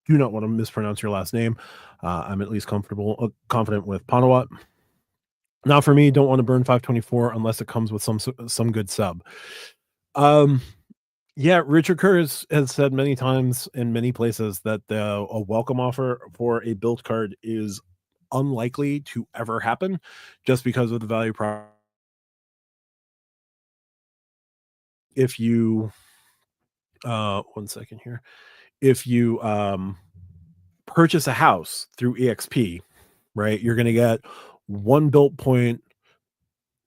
do not want to mispronounce your last name. I'm at least confident with Panawat. Now, for me, don't want to burn 524 unless it comes with some good sub. Um, yeah, Richard Kerr has said many times in many places that a welcome offer for a Bilt card is unlikely to ever happen, just because of the value prop. If you, one second here, if you purchase a house through EXP, right, you're going to get one Bilt point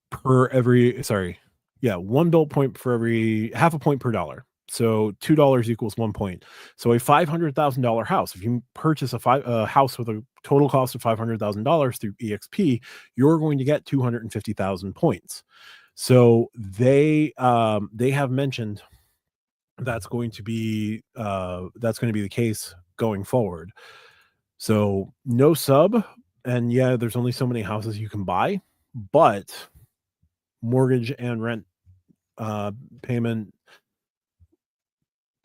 per every, sorry, yeah, one Bilt point for every half a point per dollar. So $2 equals 1 point. So a $500,000 house, if you purchase a house with a total cost of $500,000 through EXP, you're going to get 250,000 points. So they have mentioned that's going to be the case going forward. So no sub, and yeah, there's only so many houses you can buy, but mortgage and rent payment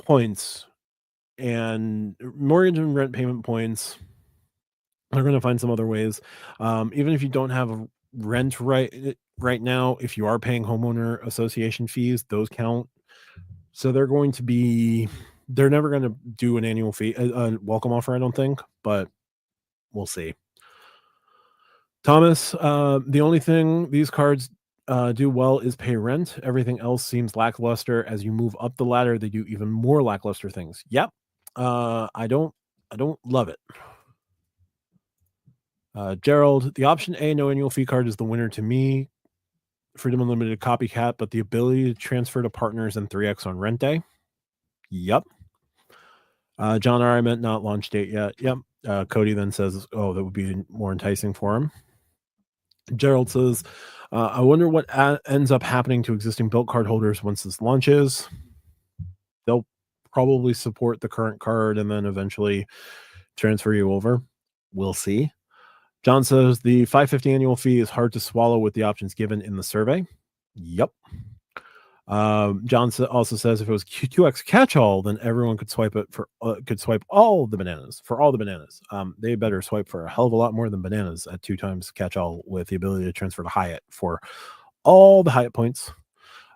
points and mortgage and rent payment points are going to find some other ways. Even if you don't have a rent right now, if you are paying homeowner association fees, those count. So they're never going to do an annual fee, a welcome offer, I don't think, but we'll see. Thomas, the only thing these cards do well is pay rent. Everything else seems lackluster. As you move up the ladder, they do even more lackluster things. Yep. I don't love it. Gerald, the option A no annual fee card is the winner to me. Freedom Unlimited copycat, but the ability to transfer to partners and 3x on rent day. Yep. John R. I meant not launch date yet. Yep. Cody then says, oh, that would be more enticing for him. Gerald says, I wonder what ends up happening to existing Bilt card holders once this launches. They'll probably support the current card and then eventually transfer you over. We'll see. John says the 550 annual fee is hard to swallow with the options given in the survey. Yep. John also says if it was QX catch-all, then everyone could swipe all the bananas for all the bananas. They better swipe for a hell of a lot more than bananas at 2 times catch-all with the ability to transfer to Hyatt for all the Hyatt points.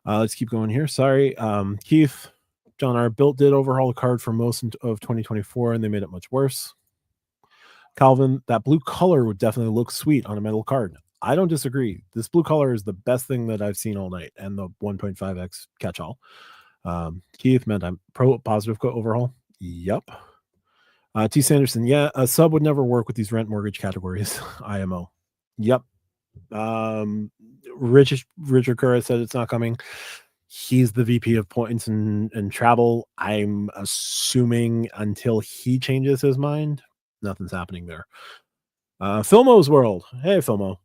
Let's keep going here. Sorry, Keith. John R. Bilt did overhaul the card for most of 2024, and they made it much worse. Calvin, that blue color would definitely look sweet on a metal card. I don't disagree. This blue color is the best thing that I've seen all night, and the 1.5x catch-all. Keith meant I'm pro positive overhaul. Yep. T. Sanderson, yeah, a sub would never work with these rent mortgage categories. IMO. Yep. Richard Curra said it's not coming. He's the VP of points and travel. I'm assuming until he changes his mind, nothing's happening there. Filmo's World. Hey, Filmo.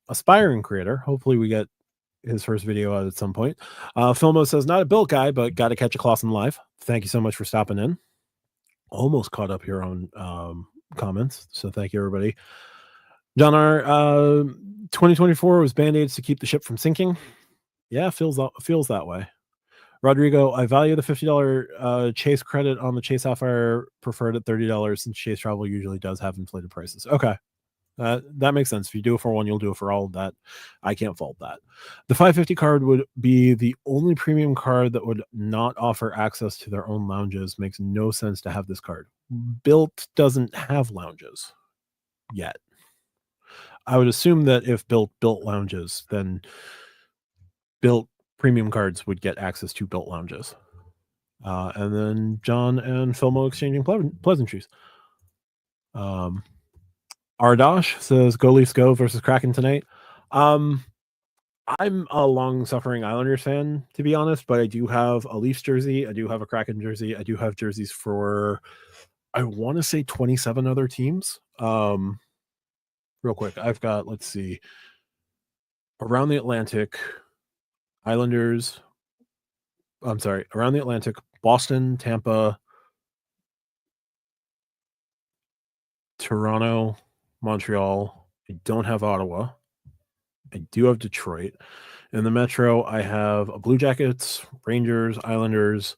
Aspiring creator. Hopefully we get his first video out at some point. Filmo says, not a Bilt guy, but got to catch a Clausen live. Thank you so much for stopping in. Almost caught up here on comments. So thank you, everybody. John R. 2024 was band-aids to keep the ship from sinking. Yeah, feels that way. Rodrigo, I value the $50 Chase credit on the Chase Sapphire preferred at $30 since Chase Travel usually does have inflated prices. Okay. That makes sense. If you do it for one, you'll do it for all. That I can't fault that. The 550 card would be the only premium card that would not offer access to their own lounges. Makes no sense to have this card. Bilt doesn't have lounges yet. I would assume that if Bilt built lounges, then Bilt premium cards would get access to Bilt lounges. And then John and Filmo exchanging pleasantries. Ardosh says, go Leafs go versus Kraken tonight. I'm a long-suffering Islanders fan, to be honest, but I do have a Leafs jersey. I do have a Kraken jersey. I do have jerseys for, I want to say 27 other teams. Real quick, I've got, let's see, around the Atlantic, Islanders. I'm sorry, around the Atlantic, Boston, Tampa, Toronto, Montreal. I don't have Ottawa. I do have Detroit. In the Metro, I have a Blue Jackets, Rangers, Islanders,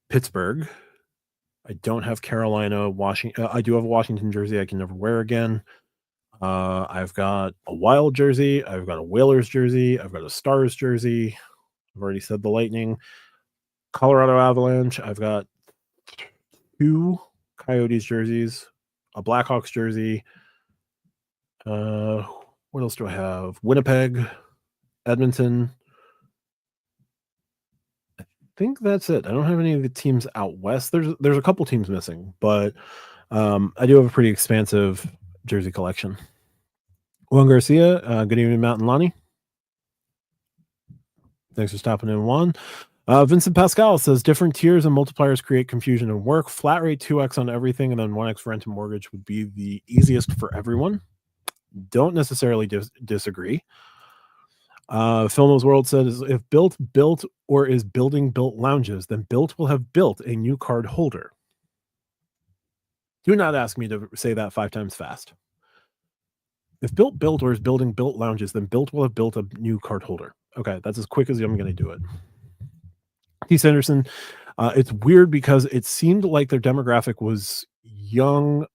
Pittsburgh. I don't have Carolina, Washington. I do have a Washington jersey I can never wear again. I've got a Wild jersey. I've got a Whalers jersey. I've got a Stars jersey. I've already said the Lightning. Colorado Avalanche. I've got 2 Coyotes jerseys, a Blackhawks jersey. What else do I have? Winnipeg, Edmonton. I think that's it. I don't have any of the teams out west. There's a couple teams missing, but I do have a pretty expansive jersey collection. Juan Garcia, good evening, Matt and Lonnie. Thanks for stopping in, Juan. Vincent Pascal says different tiers and multipliers create confusion and work. Flat rate 2x on everything and then 1x rent and mortgage would be the easiest for everyone. Don't necessarily disagree. Filmo's World says if Bilt built or is building Bilt lounges, then Bilt will have built a new card holder. Do not ask me to say that 5 times fast. If Bilt built or is building Bilt lounges, then Bilt will have built a new card holder. Okay, that's as quick as I'm going to do it. T. Sanderson, it's weird because it seemed like their demographic was young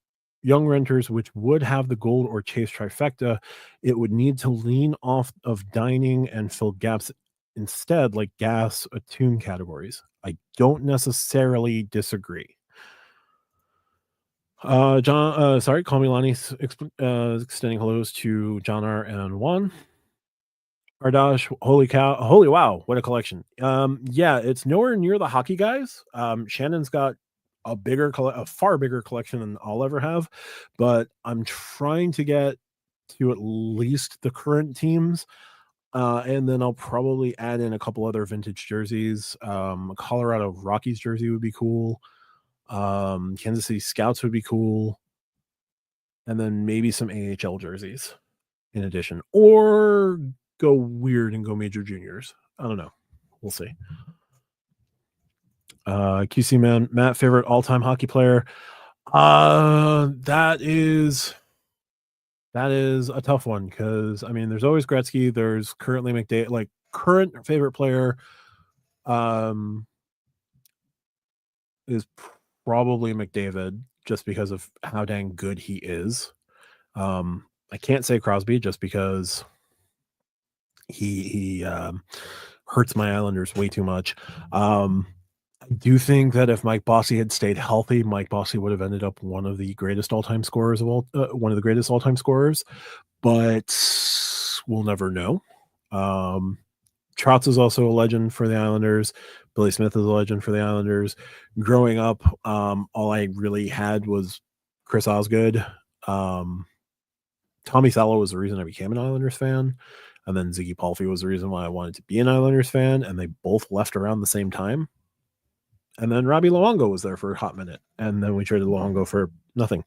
renters, which would have the gold or chase trifecta. It would need to lean off of dining and fill gaps instead, like gas attune categories. I don't necessarily disagree. John, sorry, call me Lonnie, extending hellos to John R. and Juan. Ardash, holy cow, holy wow, what a collection. Yeah, it's nowhere near the hockey guys. Shannon's got a far bigger collection than I'll ever have, but I'm trying to get to at least the current teams. And then I'll probably add in a couple other vintage jerseys. Colorado Rockies jersey would be cool. Kansas City Scouts would be cool. And then maybe some AHL jerseys in addition, or go weird and go major juniors. I don't know. We'll see. QC man, Matt, favorite all-time hockey player. That is a tough one because I mean, there's always Gretzky. There's currently McDavid. Like current favorite player, is probably McDavid just because of how dang good he is. I can't say Crosby just because he hurts my Islanders way too much. I do think that if Mike Bossy had stayed healthy, Mike Bossy would have ended up one of the greatest all-time scorers one of the greatest all-time scorers, but we'll never know. Trotz is also a legend for the Islanders. Billy Smith is a legend for the Islanders. Growing up, all I really had was Chris Osgood. Tommy Salo was the reason I became an Islanders fan. And then Ziggy Palffy was the reason why I wanted to be an Islanders fan. And they both left around the same time. And then Robbie Luongo was there for a hot minute. And then we traded Luongo for nothing.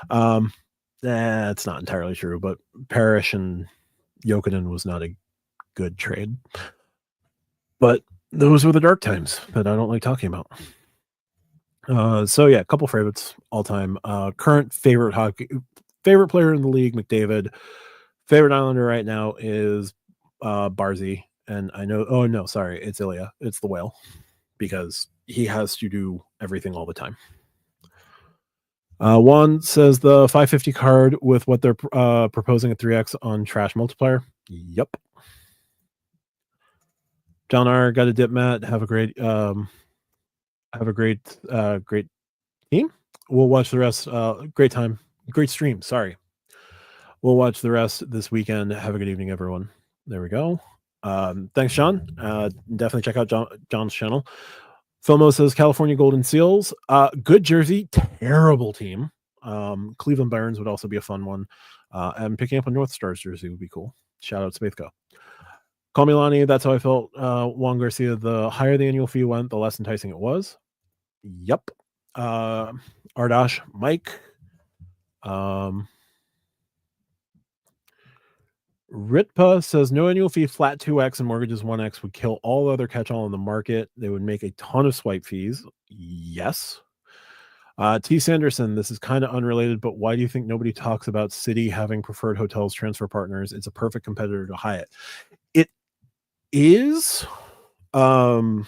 That's not entirely true, but Parrish and Jokinen was not a good trade. But those were the dark times that I don't like talking about. So yeah, a couple favorites all time. Current favorite player in the league, McDavid. Favorite Islander right now is Barzy. And I know, oh no, sorry, it's Ilya. It's the whale because he has to do everything all the time. Juan says the 550 card with what they're proposing at 3x on trash multiplier. Yep. John R. got a dip, Matt. Have a great great team. We'll watch the rest. Great time. Great stream. Sorry. We'll watch the rest this weekend. Have a good evening, everyone. There we go. Thanks, John. Definitely check out John's channel. Filmo says California Golden Seals. Good jersey, terrible team. Cleveland Barons would also be a fun one. And picking up a North Stars jersey would be cool. Shout out Spathco. Call me Lonnie. That's how I felt. Juan Garcia, the higher the annual fee went, the less enticing it was. Yep. Ardash, Mike. Ritpa says no annual fee, flat 2x and mortgages 1x would kill all other catch-all in the market. They would make a ton of swipe fees. Yes. T. Sanderson, this is kind of unrelated, but why do you think nobody talks about City having preferred hotels transfer partners? It's a perfect competitor to Hyatt. It is. The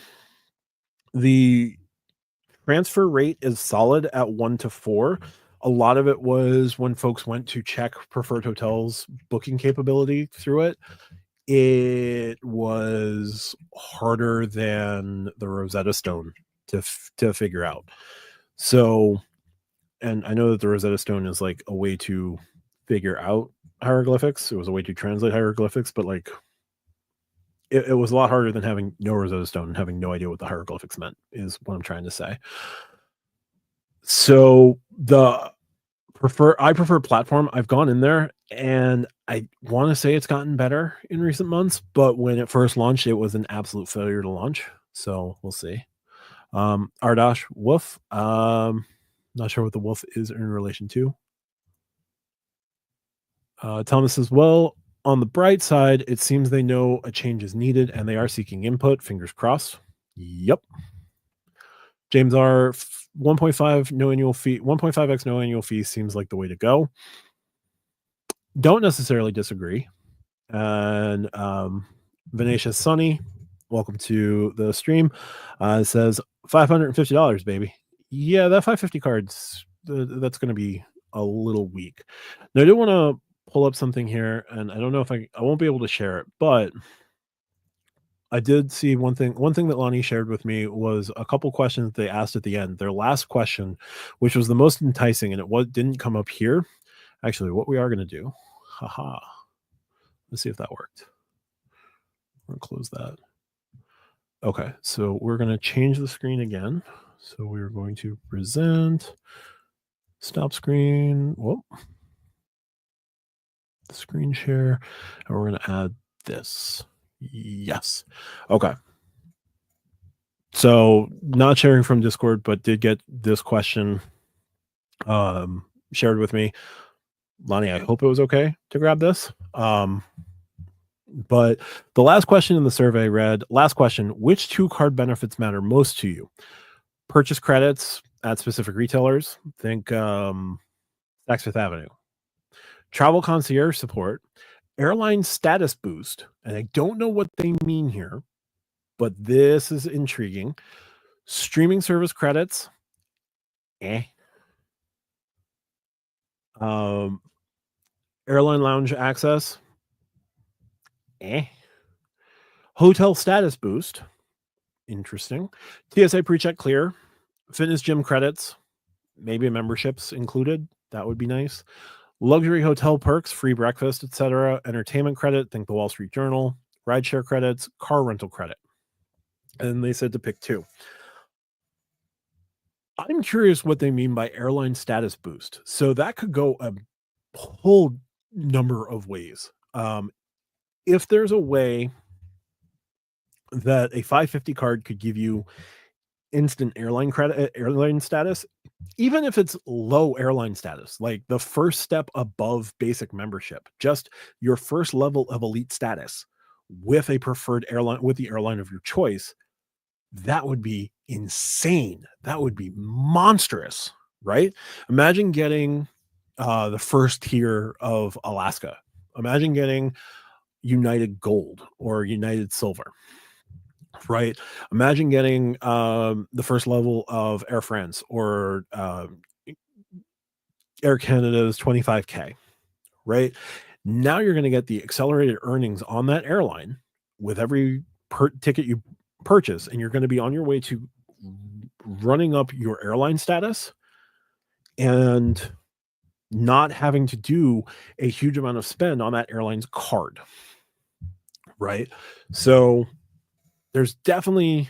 Transfer rate is solid at 1 to 4. A lot of it was when folks went to check Preferred Hotels booking capability through it. It was harder than the Rosetta Stone to figure out. So, and I know that the Rosetta Stone is like a way to figure out hieroglyphics. It was a way to translate hieroglyphics, but like it was a lot harder than having no Rosetta Stone and having no idea what the hieroglyphics meant, is what I'm trying to say. So I prefer platform. I've gone in there and I want to say it's gotten better in recent months, but when it first launched, it was an absolute failure to launch. So we'll see. Ardash Wolf. Not sure what the wolf is in relation to. Thomas says, well, on the bright side, it seems they know a change is needed and they are seeking input. Fingers crossed. Yep. James R. 1.5 no annual fee. 1.5x no annual fee seems like the way to go. Don't necessarily disagree. And Venetia Sunny, welcome to the stream. Says $550, baby. Yeah, that 550 cards, that's going to be a little weak. Now, I do want to pull up something here, and I don't know if I won't be able to share it, but I did see one thing that Lonnie shared with me was a couple questions they asked at the end. Their last question, which was the most enticing, and it didn't come up here. Actually, what we are going to do, haha. Let's see if that worked. We're going to close that. Okay, so we're going to change the screen again. So we're going to present, stop screen, whoop, the screen share, and we're going to add this. Yes. Okay. So not sharing from Discord, but did get this question shared with me. Lonnie, I hope it was okay to grab this. But the last question in the survey read, last question, which 2 card benefits matter most to you? Purchase credits at specific retailers. Think Saks Fifth Avenue. Travel concierge support. Airline status boost. And I don't know what they mean here, but this is intriguing. Streaming service credits. Airline lounge access. Hotel status boost. Interesting. TSA pre-check clear. Fitness gym credits. Maybe memberships included. That would be nice. Luxury hotel perks, free breakfast, etc. Entertainment credit. Think the Wall Street Journal. Rideshare credits. Car rental credit. And they said to pick 2. I'm curious what they mean by airline status boost. So that could go a whole number of ways. If there's a way that a 550 card could give you instant airline credit, airline status, even if it's low airline status, like the first step above basic membership, just your first level of elite status with a preferred airline, with the airline of your choice, that would be insane. That would be monstrous, right? Imagine getting the first tier of Alaska. Imagine getting United Gold or United Silver, right? Imagine getting the first level of Air France or Air Canada's 25K, right? Now you're going to get the accelerated earnings on that airline with every ticket you purchase, and you're going to be on your way to running up your airline status and not having to do a huge amount of spend on that airline's card, right? So there's definitely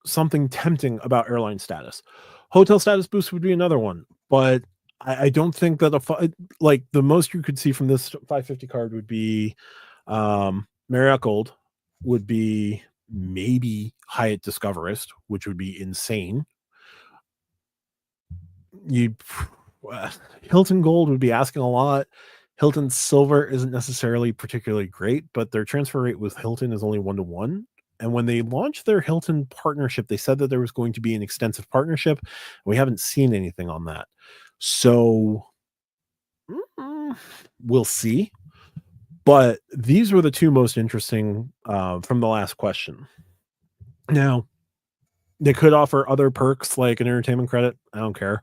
something tempting about airline status. Hotel status boost would be another one, but I don't think that like the most you could see from this 550 card would be Marriott Gold, would be maybe Hyatt Discoverist, which would be insane. Hilton Gold would be asking a lot. Hilton Silver isn't necessarily particularly great, but their transfer rate with Hilton is only 1-to-1. And when they launched their Hilton partnership, they said that there was going to be an extensive partnership. We haven't seen anything on that. So we'll see. But these were the 2 most interesting from the last question. Now, They could offer other perks like an entertainment credit. I don't care.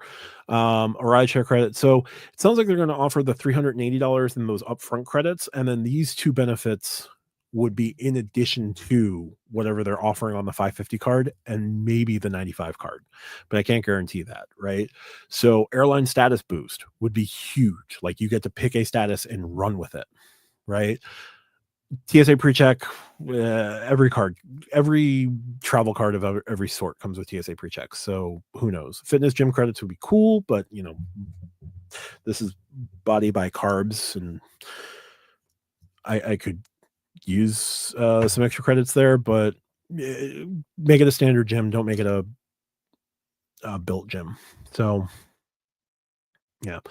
A rideshare credit. So it sounds like they're going to offer the $380 in those upfront credits. And then these two benefits would be in addition to whatever they're offering on the 550 card and maybe the 95 card. But I can't guarantee that. Right. So airline status boost would be huge. Like you get to pick a status and run with it. Right. TSA pre-check, every travel card of every sort comes with TSA pre-check. So who knows? Fitness gym credits would be cool, but this is body by carbs, and I could use some extra credits there, but make it a standard gym. Don't make it a Bilt gym. So yeah,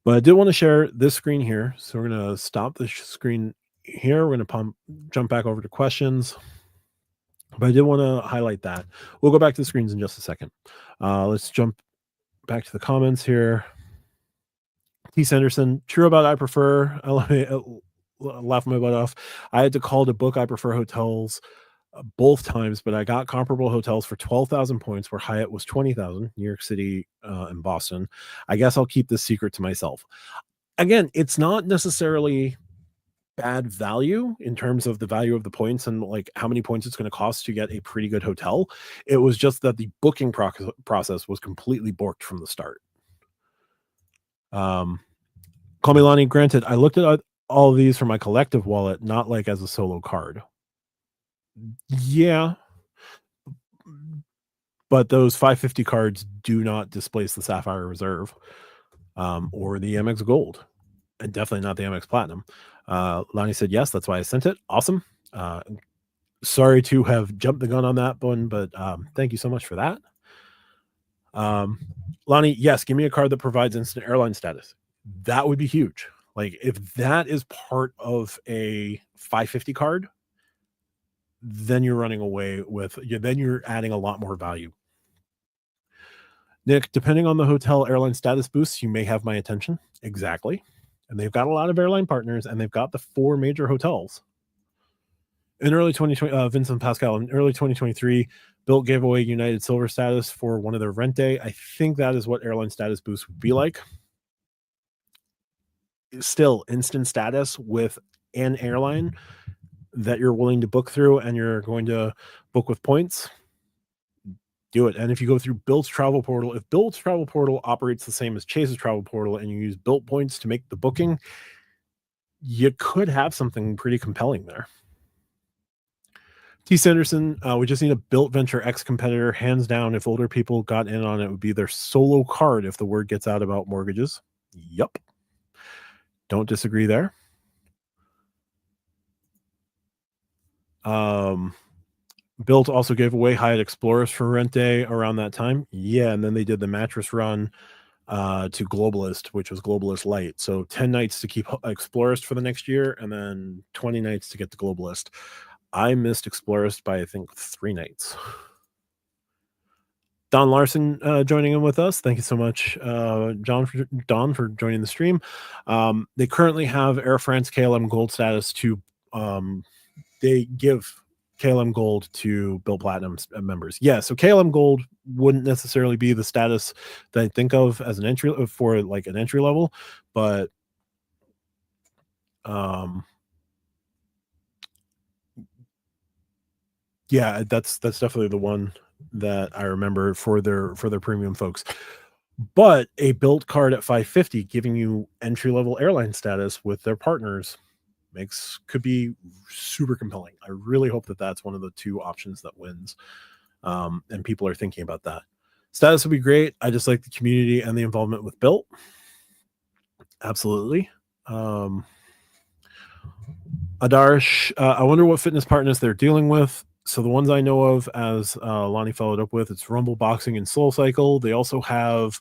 but I did want to share this screen here. So we're going to stop the screen here. We're going to jump back over to questions. But I did want to highlight that. We'll go back to the screens in just a second. Let's jump back to the comments here. T. Sanderson, true about I prefer. Laugh my butt off. I had to call to book I prefer hotels both times, but I got comparable hotels for 12,000 points where Hyatt was 20,000, New York City and Boston. I guess I'll keep this secret to myself. Again, it's not necessarily bad value in terms of the value of the points and like how many points it's going to cost to get a pretty good hotel. It was just that the booking process was completely borked from the start. Call me Lonnie. Granted, I looked at all of these from my collective wallet, not like as a solo card. Yeah. But those 550 cards do not displace the Sapphire Reserve or the Amex Gold, and definitely not the Amex Platinum. Lonnie said yes, that's why I sent it. Awesome. Sorry to have jumped the gun on that one, but thank you so much for that. Lonnie, yes, give me a card that provides instant airline status. That would be huge. Like if that is part of a 550 card, then you're running away with, then you're adding a lot more value. Nick, depending on the hotel airline status boosts, you may have my attention. Exactly. And they've got a lot of airline partners, and they've got the 4 major hotels. In early 2020, Vincent Pascal, in early 2023, Bilt gave away United Silver status for one of their rent day. I think that is what airline status boost would be like. Still, instant status with an airline that you're willing to book through and you're going to book with points, do it. And if you go through Bilt's travel portal, if Bilt's travel portal operates the same as Chase's travel portal and you use Bilt points to make the booking, you could have something pretty compelling there. T. Sanderson, we just need a Bilt Venture X competitor. Hands down, if older people got in on it, would be their solo card if the word gets out about mortgages. Yup. Don't disagree there. Bilt also gave away Hyatt Explorers for rent day around that time. Yeah, and then they did the mattress run to Globalist, which was Globalist Light. So 10 nights to keep Explorist for the next year, and then 20 nights to get the Globalist. I missed Explorist by, I think, 3 nights. Don Larson joining in with us. Thank you so much, Don, for joining the stream. They currently have Air France KLM Gold status to they give KLM Gold to Bilt Platinum members. Yeah, so KLM Gold wouldn't necessarily be the status that I think of as an entry for like an entry level, but yeah, that's definitely the one that I remember for their premium folks. But a Bilt card at 550 giving you entry level airline status with their partners could be super compelling. I really hope that that's one of the 2 options that wins. And people are thinking about that. Status would be great. I just like the community and the involvement with Bilt. Absolutely. Adarsh, I wonder what fitness partners they're dealing with. So the ones I know of, as Lonnie followed up with, it's Rumble Boxing and Soul Cycle. They also have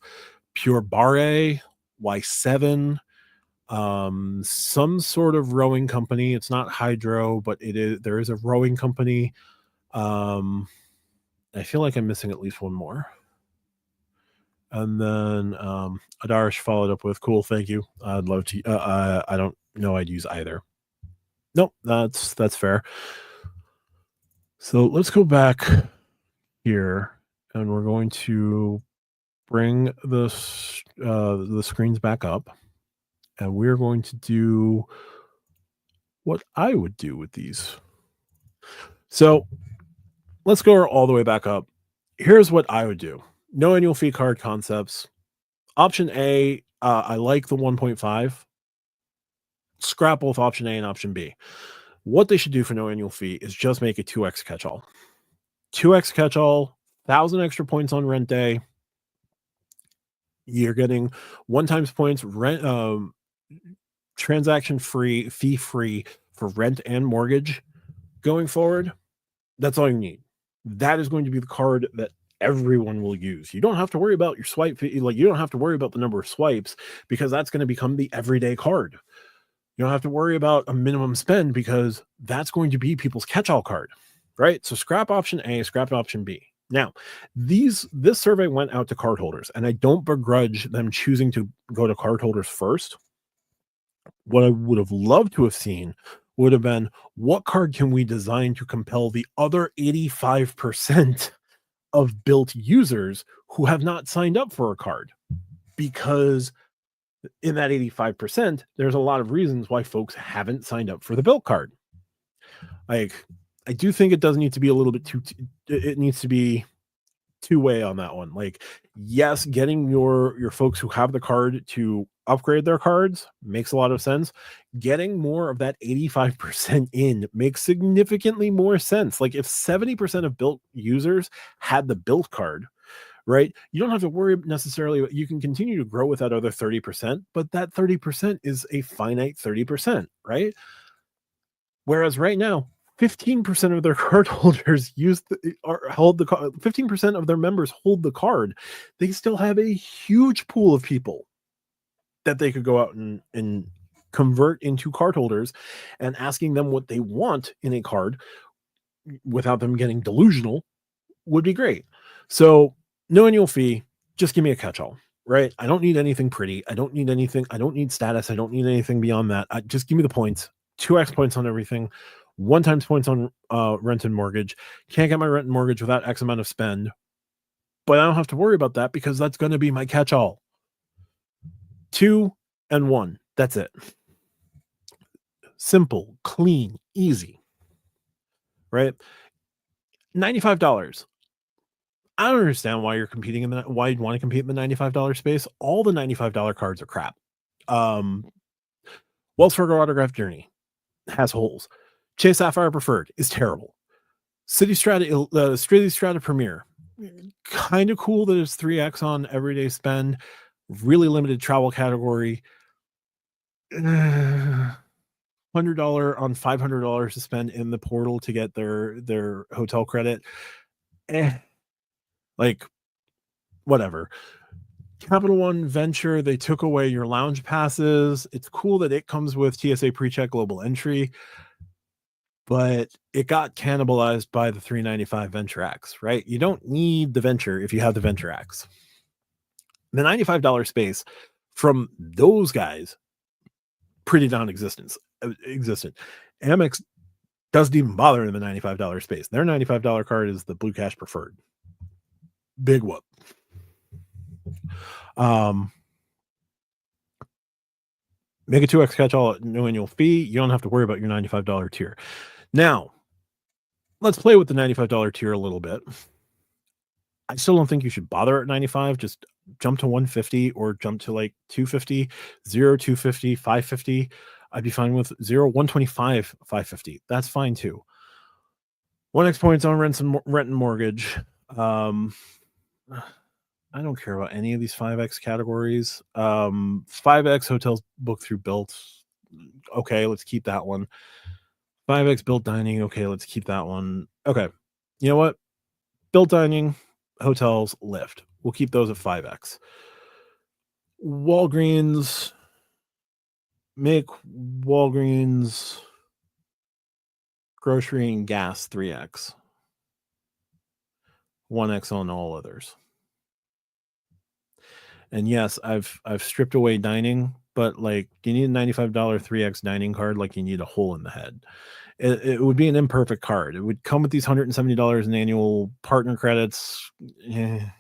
Pure Barre, Y7, some sort of rowing company. It's not hydro, but there is a rowing company. I feel like I'm missing at least one more. And then Adarsh followed up with, cool, thank you. I'd love to. I don't know I'd use either. Nope, that's fair. So let's go back here, and we're going to bring the screens back up, and we're going to do what I would do with these. So let's go all the way back up. Here's what I would do. No annual fee card concepts. Option A, I like the 1.5. Scrap both option A and option B. What they should do for no annual fee is just make a 2x catch-all. 2x catch-all, 1,000 extra points on rent day. You're getting 1 times points, rent, transaction free, fee free for rent and mortgage going forward. That's all you need. That is going to be the card that everyone will use. You don't have to worry about your swipe fee. Like, you don't have to worry about the number of swipes, because that's going to become the everyday card. You don't have to worry about a minimum spend, because that's going to be people's catch-all card, right? So scrap option A, scrap option B. Now, this survey went out to cardholders, and I don't begrudge them choosing to go to cardholders first. What I would have loved to have seen would have been, what card can we design to compel the other 85% of Bilt users who have not signed up for a card? Because in that 85%, there's a lot of reasons why folks haven't signed up for the Bilt Card. Like, I do think it does need to be a little bit it needs to be two-way on that one. Like, yes, getting your folks who have the card to upgrade their cards makes a lot of sense. Getting more of that 85% in makes significantly more sense. Like, if 70% of Bilt users had the Bilt Card, right, you don't have to worry necessarily. You can continue to grow with that other 30%, but that 30% is a finite 30%, right? Whereas right now, 15% of their card holders hold the card. 15% of their members hold the card. They still have a huge pool of people that they could go out and convert into card holders, and asking them what they want in a card without them getting delusional would be great. So no annual fee, just give me a catch-all, right? I don't need anything pretty. I don't need anything. I don't need status. I don't need anything beyond that. Just give me the points. 2x points on everything. 1 times points on rent and mortgage. Can't get my rent and mortgage without X amount of spend, but I don't have to worry about that, because that's going to be my catch-all. 2 and 1. That's it. Simple, clean, easy, right? $95. I don't understand why you're competing in that. Why you'd want to compete in the $95 space. All the $95 cards are crap. Wells Fargo Autograph Journey has holes. Chase Sapphire Preferred is terrible. City Strata Premier, kind of cool that it's 3x on everyday spend. Really limited travel category. $100 on $500 to spend in the portal to get their hotel credit. Like, whatever. Capital One Venture, they took away your lounge passes. It's cool that it comes with TSA PreCheck Global Entry, but it got cannibalized by the $395 Venture X, right? You don't need the Venture if you have the Venture X. The $95 space from those guys, pretty non-existent. Amex doesn't even bother in the $95 space. Their $95 card is the Blue Cash Preferred. Big whoop. Make a 2x catch-all at no annual fee. You don't have to worry about your $95 tier. Now, let's play with the $95 tier a little bit. I still don't think you should bother at 95. Just jump to 150 or jump to like 250, 0, 250, 550. I'd be fine with 0, 125, 550. That's fine too. 1x points on rent and mortgage. I don't care about any of these 5x categories. 5x hotels booked through Bilt. Okay, let's keep that one. 5x Bilt dining. Okay, let's keep that one. Okay, you know what? Bilt dining, hotels, Lyft. We'll keep those at 5x. Walgreens, make Walgreens grocery and gas 3x. 1x on all others. And yes, I've stripped away dining, but like, you need a $95 3x dining card like you need a hole in the head. it would be an imperfect card. It would come with these $170 in annual partner credits. I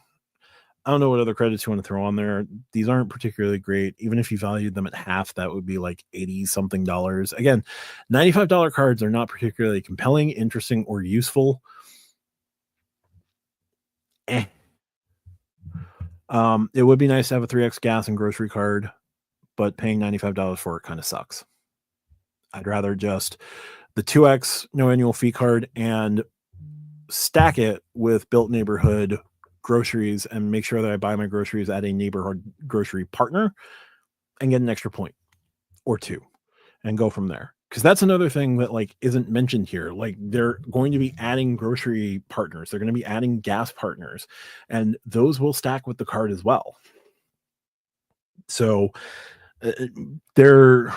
don't know what other credits you want to throw on there. These aren't particularly great. Even if you valued them at half, that would be like 80 something dollars. Again, $95 cards are not particularly compelling, interesting, or useful. It would be nice to have a 3x gas and grocery card, but paying $95 for it kind of sucks. I'd rather just the 2x no annual fee card and stack it with Bilt Neighborhood groceries and make sure that I buy my groceries at a neighborhood grocery partner and get an extra point or two and go from there. Because that's another thing that like isn't mentioned here. Like they're going to be adding grocery partners. They're going to be adding gas partners, and those will stack with the card as well. So they're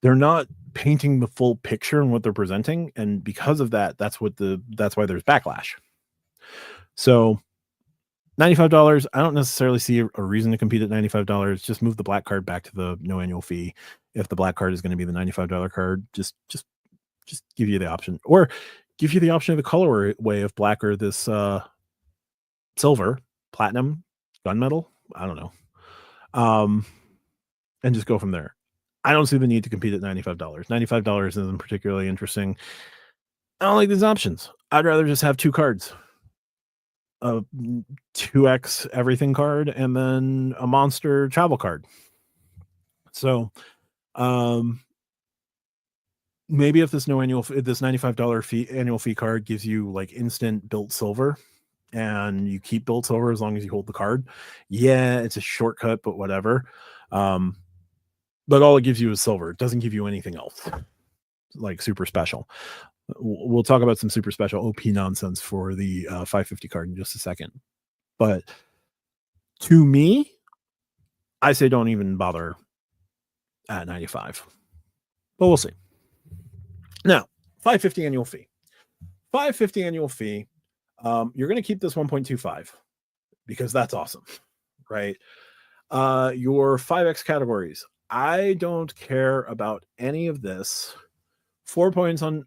not painting the full picture in what they're presenting, and because of that, that's why there's backlash. So $95. I don't necessarily see a reason to compete at $95. Just move the black card back to the no annual fee. If the black card is going to be the $95 card, just give you the option, or give you the option of the colorway of black or this silver, platinum, gunmetal. I don't know. And just go from there. I don't see the need to compete at $95. $95 isn't particularly interesting. I don't like these options. I'd rather just have two cards. A 2x everything card and then a monster travel card. So maybe if this $95 annual fee card gives you like instant Bilt silver and you keep Bilt silver as long as you hold the card, yeah, it's a shortcut, but whatever. But all it gives you is silver. It doesn't give you anything else like super special. We'll talk about some super special OP nonsense for the 550 card in just a second. But to me, I say don't even bother at 95. But we'll see. Now, 550 annual fee. 550 annual fee. You're going to keep this 1.25 because that's awesome, right? Your 5x categories. I don't care about any of this. 4 points on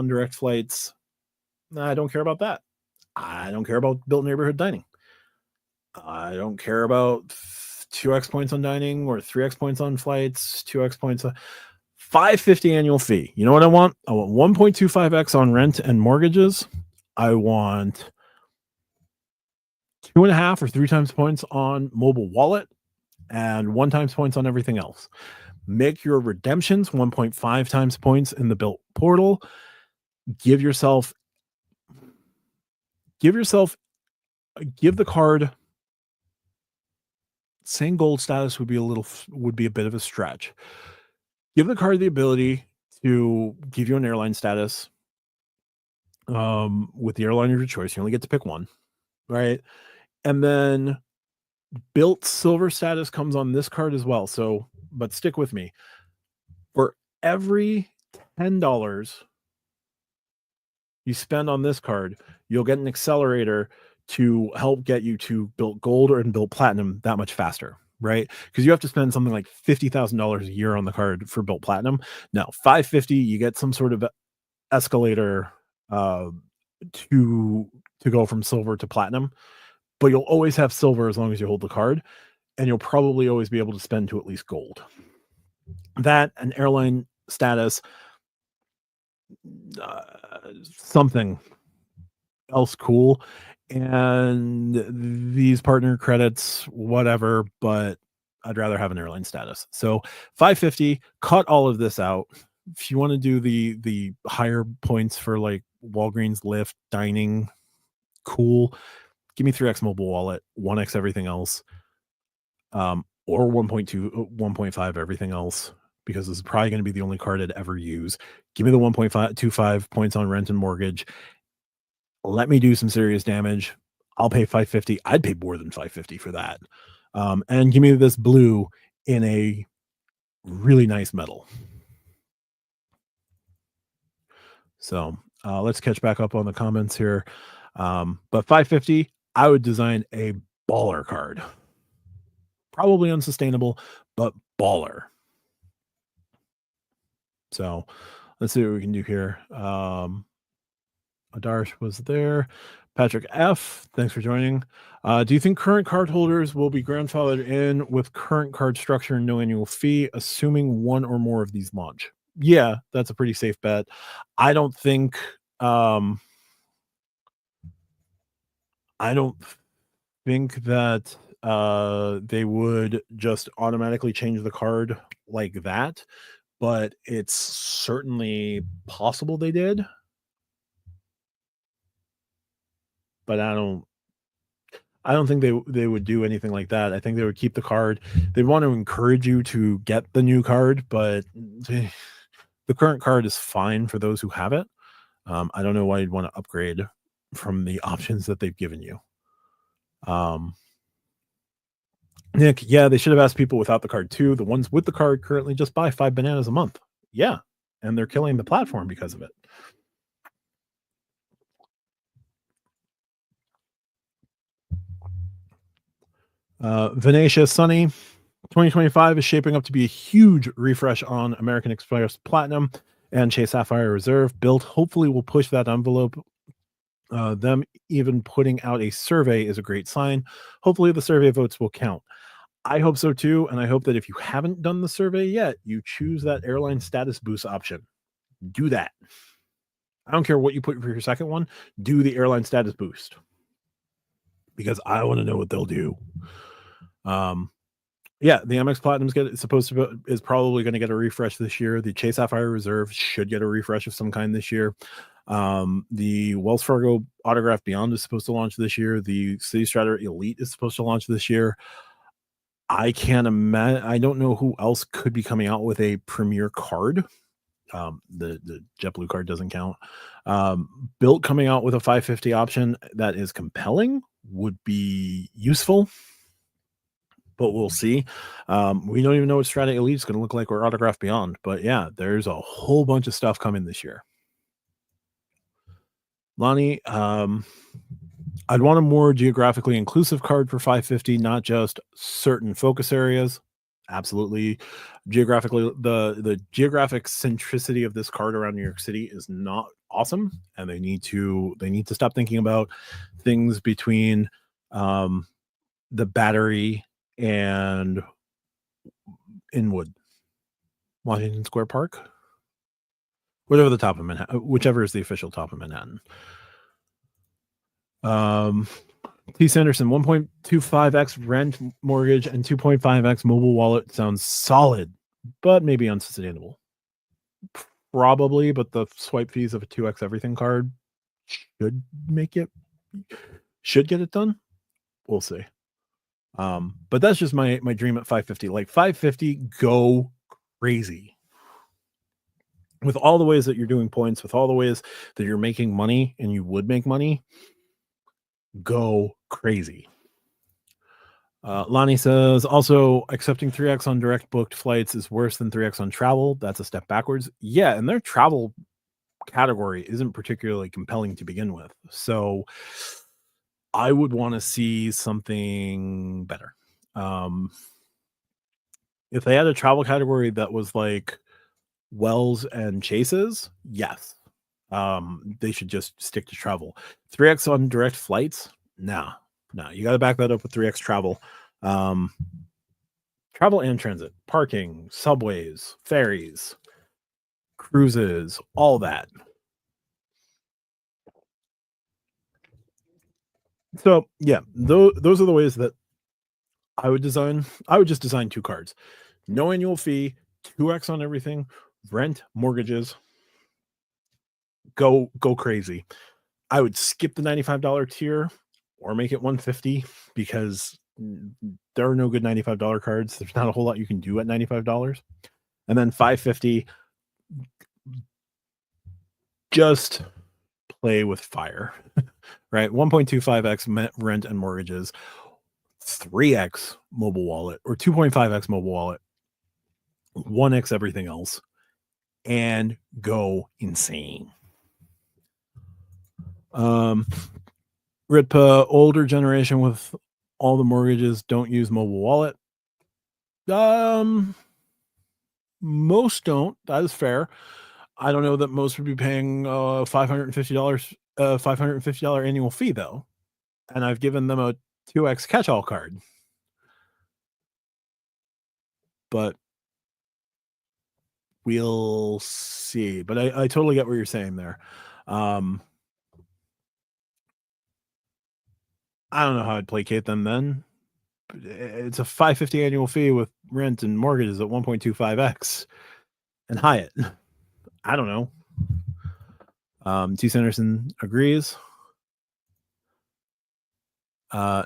direct flights. I don't care about that. I don't care about Bilt Neighborhood dining. I don't care about 2x points on dining or 3x points on flights, 2x points on 550 annual fee. You know what I want? I want 1.25x on rent and mortgages. I want 2.5 or 3 times points on mobile wallet and 1 times points on everything else. Make your redemptions 1.5 times points in the Bilt portal. Give the card. Saying gold status would be a bit of a stretch. Give the card the ability to give you an airline status. With the airline of your choice, you only get to pick one, right? And then Bilt silver status comes on this card as well. So, but stick with me. For every $10 you spend on this card, you'll get an accelerator to help get you to Bilt Gold or Bilt Platinum that much faster, right? Because you have to spend something like $50,000 a year on the card for Bilt Platinum. Now, 550, you get some sort of escalator to go from silver to platinum, but you'll always have silver as long as you hold the card, and you'll probably always be able to spend to at least gold. That, an airline status, something else cool, and these partner credits, whatever, but I'd rather have an airline status. So 550, cut all of this out. If you want to do the higher points for like Walgreens, Lyft, dining, cool. Give me 3x mobile wallet, 1x everything else, or 1.5 everything else, because this is probably going to be the only card I'd ever use. Give me the 1.25 points on rent and mortgage. Let me do some serious damage. I'll pay 550. I'd pay more than 550 for that. And give me this blue in a really nice metal. So let's catch back up on the comments here. But 550, I would design a baller card. Probably unsustainable, but baller. So Let's see what we can do here. Adarsh was there. Patrick F, thanks for joining. Do you think current card holders will be grandfathered in with current card structure and no annual fee, assuming one or more of these launch? Yeah, that's a pretty safe bet. I don't think I don't think that they would just automatically change the card like that, but it's certainly possible they did. But I don't think they would do anything like that. I think they would keep the card. They want to encourage you to get the new card, but the current card is fine for those who have it. I don't know why you'd want to upgrade from the options that they've given you. Nick, yeah, they should have asked people without the card too. The ones with the card currently just buy 5 bananas a month. Yeah, and they're killing the platform because of it. Venetia Sunny, 2025 is shaping up to be a huge refresh on American Express Platinum and Chase Sapphire Reserve. Bilt hopefully will push that envelope. Them even putting out a survey is a great sign. Hopefully the survey votes will count. I hope so too, and I hope that if you haven't done the survey yet, you choose that airline status boost option. Do that. I don't care what you put for your second one. Do the airline status boost because I want to know what they'll do. Yeah, the Amex Platinum's is probably going to get a refresh this year. The Chase Sapphire Reserve should get a refresh of some kind this year. The Wells Fargo Autograph Beyond is supposed to launch this year. The City Strider Elite is supposed to launch this year. I can't imagine. I don't know who else could be coming out with a premier card. The JetBlue card doesn't count. Bilt coming out with a 550 option that is compelling would be useful, but we'll see. We don't even know what Strata Elite is going to look like or Autograph Beyond, but yeah, there's a whole bunch of stuff coming this year. Lonnie, I'd want a more geographically inclusive card for 550, not just certain focus areas. Absolutely. Geographically, the geographic centricity of this card around New York City is not awesome, and they need to stop thinking about things between the Battery and Inwood, Washington Square Park, whatever the top of Manhattan, whichever is the official top of Manhattan. T. Sanderson, 1.25x rent mortgage and 2.5x mobile wallet sounds solid, but maybe unsustainable. Probably, but the swipe fees of a 2x everything card should get it done. We'll see. But that's just my dream at 550. Like 550, go crazy. With all the ways that you're doing points, with all the ways that you're making money and you would make money, go crazy. Lonnie says, also accepting 3x on direct booked flights is worse than 3x on travel. That's a step backwards. Yeah, and their travel category isn't particularly compelling to begin with. So I would want to see something better. If they had a travel category that was like Wells and Chases, yes. They should just stick to travel. 3x on direct flights, no, you got to back that up with 3x travel. Travel and transit, parking, subways, ferries, cruises, all that. So yeah, those are the ways that I would design. I would just design 2 cards, no annual fee, 2x on everything, rent, mortgages, go crazy. I would skip the $95 tier or make it 150 because there are no good $95 cards. There's not a whole lot you can do at $95. And then 550, just play with fire, right? 1.25x rent and mortgages, 3x mobile wallet or 2.5x mobile wallet, 1x everything else, and go insane. Ritpa, older generation with all the mortgages don't use mobile wallet. Most don't. That is fair. I don't know that most would be paying $550 $550 annual fee though, and I've given them a 2x catch-all card. But we'll see. But I totally get what you're saying there. I don't know how I'd placate them then. It's a $550 annual fee with rent and mortgages at 1.25x and Hyatt. I don't know. T. Sanderson agrees.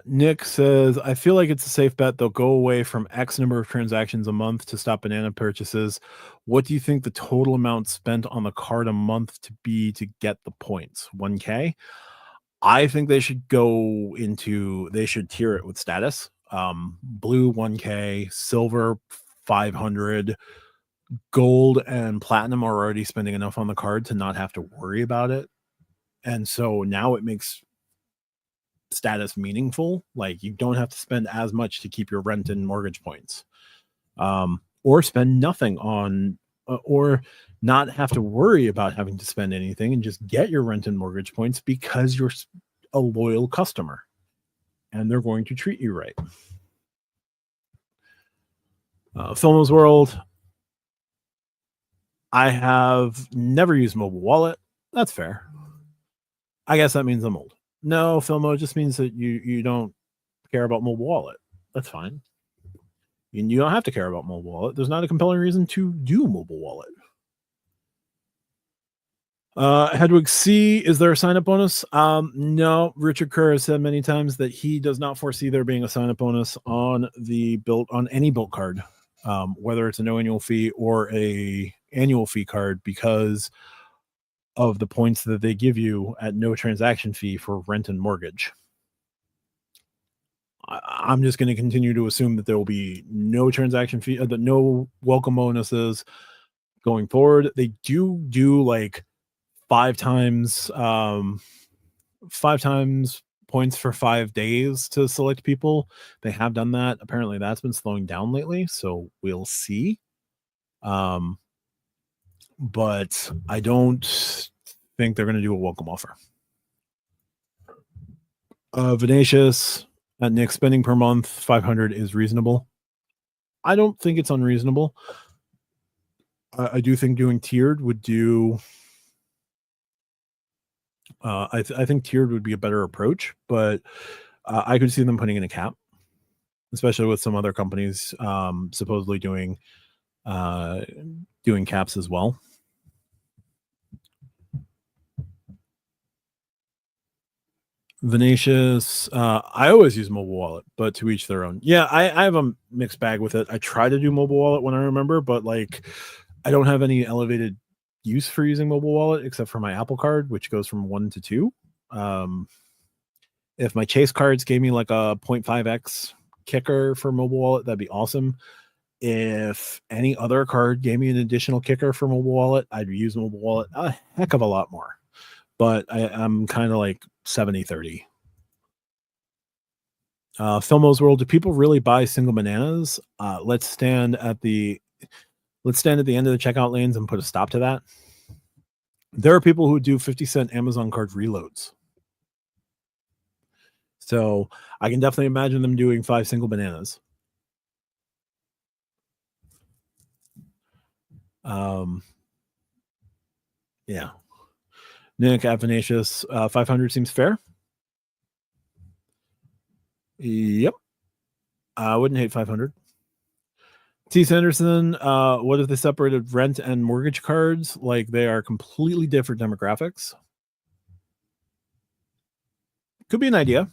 Nick says, I feel like it's a safe bet they'll go away from X number of transactions a month to stop banana purchases. What do you think the total amount spent on the card a month to be to get the points? 1K? I think they should they should tier it with status. Blue 1K, silver 500, gold and platinum are already spending enough on the card to not have to worry about it. And so now it makes status meaningful. Like you don't have to spend as much to keep your rent and mortgage points, or spend nothing on, or not have to worry about having to spend anything and just get your rent and mortgage points because you're a loyal customer and they're going to treat you right. Filmo's World. I have never used mobile wallet. That's fair. I guess that means I'm old. No, Filmo, just means that you don't care about mobile wallet. That's fine. You don't have to care about mobile wallet. There's not a compelling reason to do mobile wallet. Hedwig C, is there a sign-up bonus? No, Richard Kerr has said many times that he does not foresee there being a sign-up bonus on any Bilt card, whether it's a no annual fee or a annual fee card, because of the points that they give you at no transaction fee for rent and mortgage. I'm just going to continue to assume that there will be no transaction fee, no welcome bonuses going forward. They do like 5 times points for 5 days to select people. They have done that. Apparently that's been slowing down lately, so we'll see. But I don't think they're going to do a welcome offer. Venacious, at Nick, spending per month 500 is reasonable. I don't think it's unreasonable. I do think doing tiered would do. I think tiered would be a better approach, but I could see them putting in a cap, especially with some other companies supposedly doing caps as well. Venacious, I always use mobile wallet, but to each their own. Yeah, I have a mixed bag with it. I try to do mobile wallet when I remember, but like I don't have any elevated use for using mobile wallet except for my Apple card, which goes from 1 to 2. If my Chase cards gave me like a 0.5x kicker for mobile wallet, that'd be awesome. If any other card gave me an additional kicker for mobile wallet, I'd use mobile wallet a heck of a lot more. But I'm kind of like 70-30. Filmo's World, do people really buy single bananas? Let's stand at the end of the checkout lanes and put a stop to that. There are people who do 50-cent Amazon card reloads. So I can definitely imagine them doing 5 single bananas. Yeah. Nick Athanasius, 500 seems fair. Yep. I wouldn't hate 500. T. Sanderson, what if they separated rent and mortgage cards? Like they are completely different demographics. Could be an idea.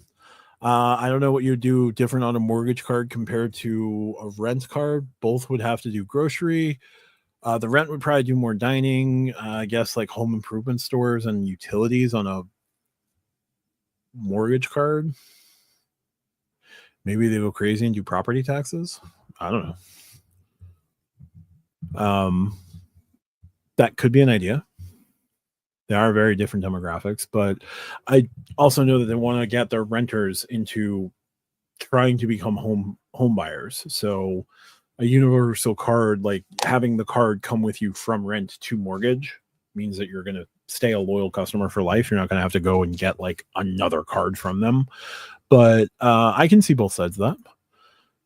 I don't know what you do different on a mortgage card compared to a rent card. Both would have to do grocery. The rent would probably do more dining. I guess like home improvement stores and utilities on a mortgage card. Maybe they go crazy and do property taxes. I don't know. That could be an idea. They are very different demographics, but I also know that they want to get their renters into trying to become home buyers. So a universal card, like having the card come with you from rent to mortgage, means that you're going to stay a loyal customer for life. You're not going to have to go and get like another card from them. But I can see both sides of that.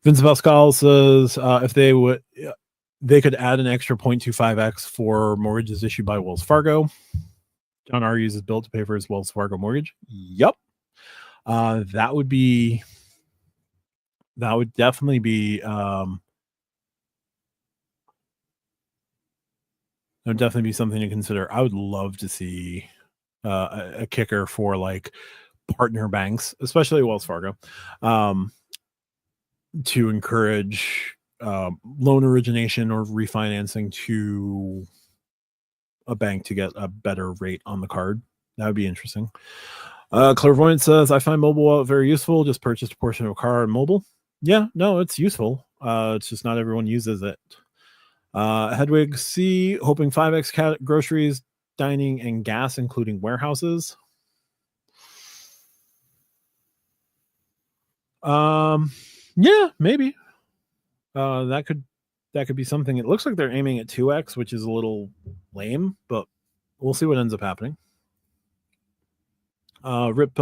Vince Pascal says if they would, they could add an extra 0.25x for mortgages issued by Wells Fargo. John R uses Bilt to pay for his Wells Fargo mortgage. Yep. That would definitely be something to consider. I would love to see a kicker for like partner banks, especially Wells Fargo, to encourage loan origination or refinancing to a bank to get a better rate on the card. That would be interesting. Clairvoyant says, I find mobile wallet very useful. Just purchased a portion of a car on mobile. Yeah, no, it's useful. It's just not everyone uses it. Hedwig C, hoping 5x groceries, dining, and gas, including warehouses. Yeah, maybe. That could be something. It looks like they're aiming at 2x, which is a little lame, but we'll see what ends up happening. Rip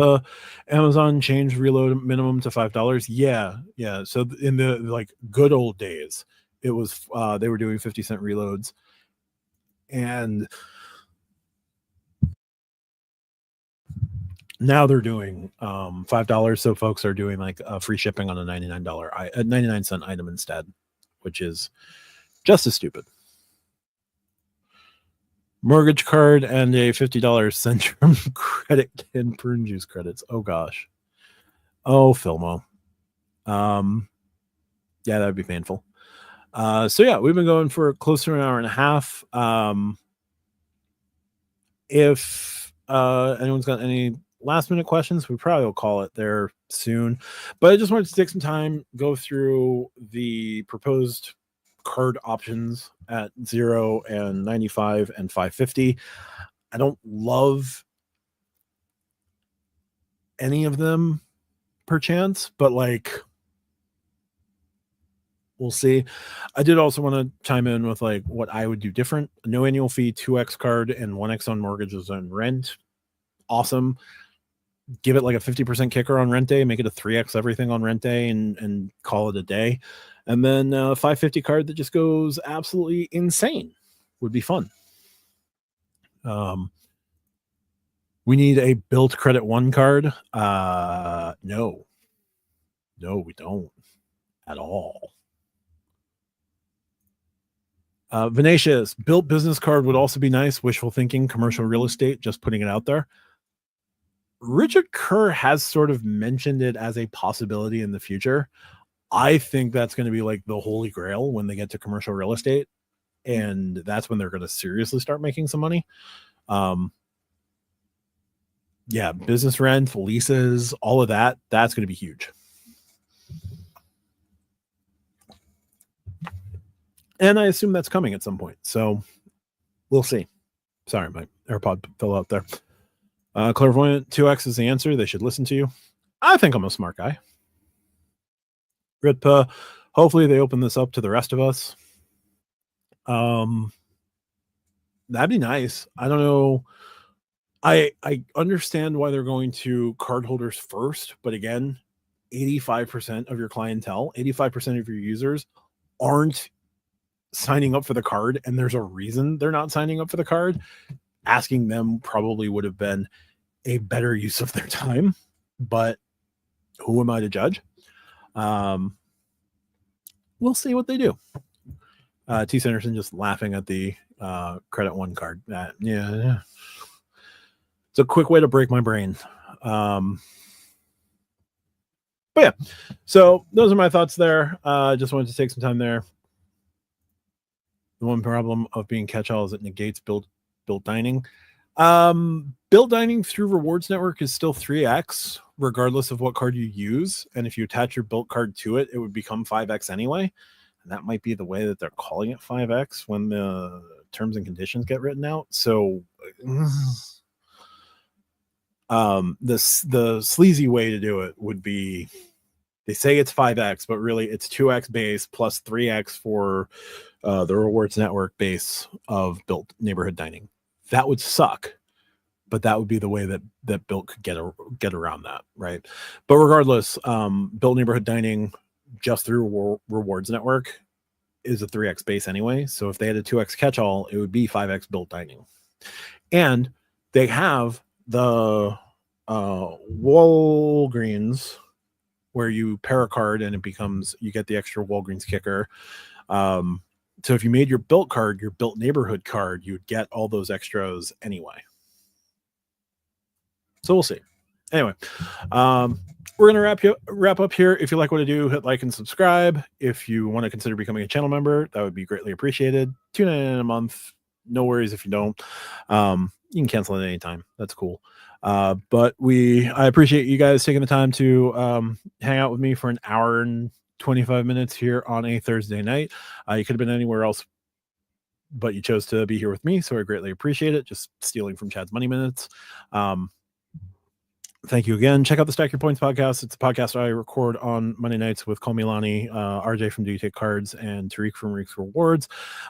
Amazon changed reload minimum to $5. Yeah. So in the like good old days, it was they were doing 50-cent reloads, and now they're doing $5. So folks are doing like free shipping on a $99 item instead, which is just as stupid. Mortgage card and a $50 Centrum credit and prune juice credits. Oh gosh. Oh, Filmo. Yeah, that would be painful. So yeah, we've been going for close to an hour and a half. If anyone's got any last minute questions, we probably will call it there soon. But I just wanted to take some time, go through the proposed card options at 0 and 95 and 550. I don't love any of them perchance, but like we'll see. I did also want to chime in with like what I would do different. No annual fee, 2x card, and 1x on mortgages and rent. Awesome. Give it like a 50% kicker on rent day, make it a 3x everything on rent day, and call it a day. And then a 550 card that just goes absolutely insane would be fun. We need a Bilt Credit 1 card. No, we don't at all. Venacious, Bilt business card would also be nice. Wishful thinking, commercial real estate, just putting it out there. Richard Kerr has sort of mentioned it as a possibility in the future. I think that's going to be like the holy grail when they get to commercial real estate, and that's when they're going to seriously start making some money. Yeah, business rent, leases, all of that's going to be huge. And I assume that's coming at some point. So we'll see. Sorry, my AirPod fell out there. Clairvoyant, 2x is the answer. They should listen to you. I think I'm a smart guy. Ritpa, hopefully they open this up to the rest of us. That'd be nice. I don't know. I understand why they're going to cardholders first, but again, 85% of your clientele, 85% of your users aren't signing up for the card, and there's a reason they're not signing up for the card. Asking them probably would have been a better use of their time, but who am I to judge? We'll see what they do. T. Sanderson just laughing at the Credit 1 card. Yeah. It's a quick way to break my brain. But yeah, so those are my thoughts there. Just wanted to take some time there. The one problem of being catch-all is it negates Bilt dining. Bilt dining through Rewards Network is still 3x, regardless of what card you use. And if you attach your Bilt card to it, it would become 5x anyway. And that might be the way that they're calling it 5x when the terms and conditions get written out. So the sleazy way to do it would be, they say it's 5x, but really it's 2x base plus 3x for the Rewards Network base of Bilt neighborhood dining. that would suck. But that would be the way that Bilt could get around that, right? But regardless, Bilt Neighborhood Dining just through Rewards Network is a 3x base anyway. So if they had a 2x catch-all, it would be 5x Bilt Dining. And they have the Walgreens, where you pair a card and you get the extra Walgreens kicker. So if you made your Bilt card, your Bilt Neighborhood card, you'd get all those extras anyway. So we'll see. Anyway, we're going to wrap up here. If you like what I do, hit like and subscribe. If you want to consider becoming a channel member, that would be greatly appreciated. $2.99 a month. No worries if you don't. You can cancel at any time. That's cool. But I appreciate you guys taking the time to hang out with me for an hour and 25 minutes here on a Thursday night. You could have been anywhere else, but you chose to be here with me, so I greatly appreciate it. Just stealing from Chad's Money Minutes. Thank you again. Check out the Stack Your Points podcast. It's a podcast I record on Monday nights with Call Me Lonnie, RJ from Do You Take Cards, and Tariq from Reek's Rewards.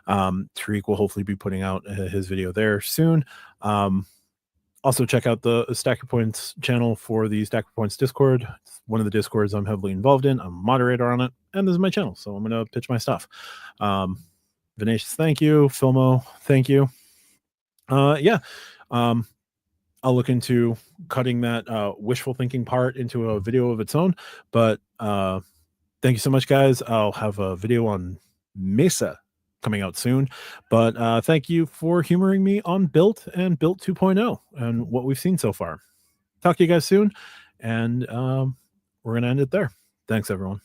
Tariq will hopefully be putting out his video there soon. Also, check out the Stack Your Points channel for the Stack Your Points Discord. It's one of the Discords I'm heavily involved in. I'm a moderator on it, and this is my channel, so I'm going to pitch my stuff. Venetius, thank you. Filmo, thank you. I'll look into cutting that wishful thinking part into a video of its own. But thank you so much, guys. I'll have a video on Mesa coming out soon. But thank you for humoring me on Bilt and Bilt 2.0 and what we've seen so far. Talk to you guys soon. And we're going to end it there. Thanks, everyone.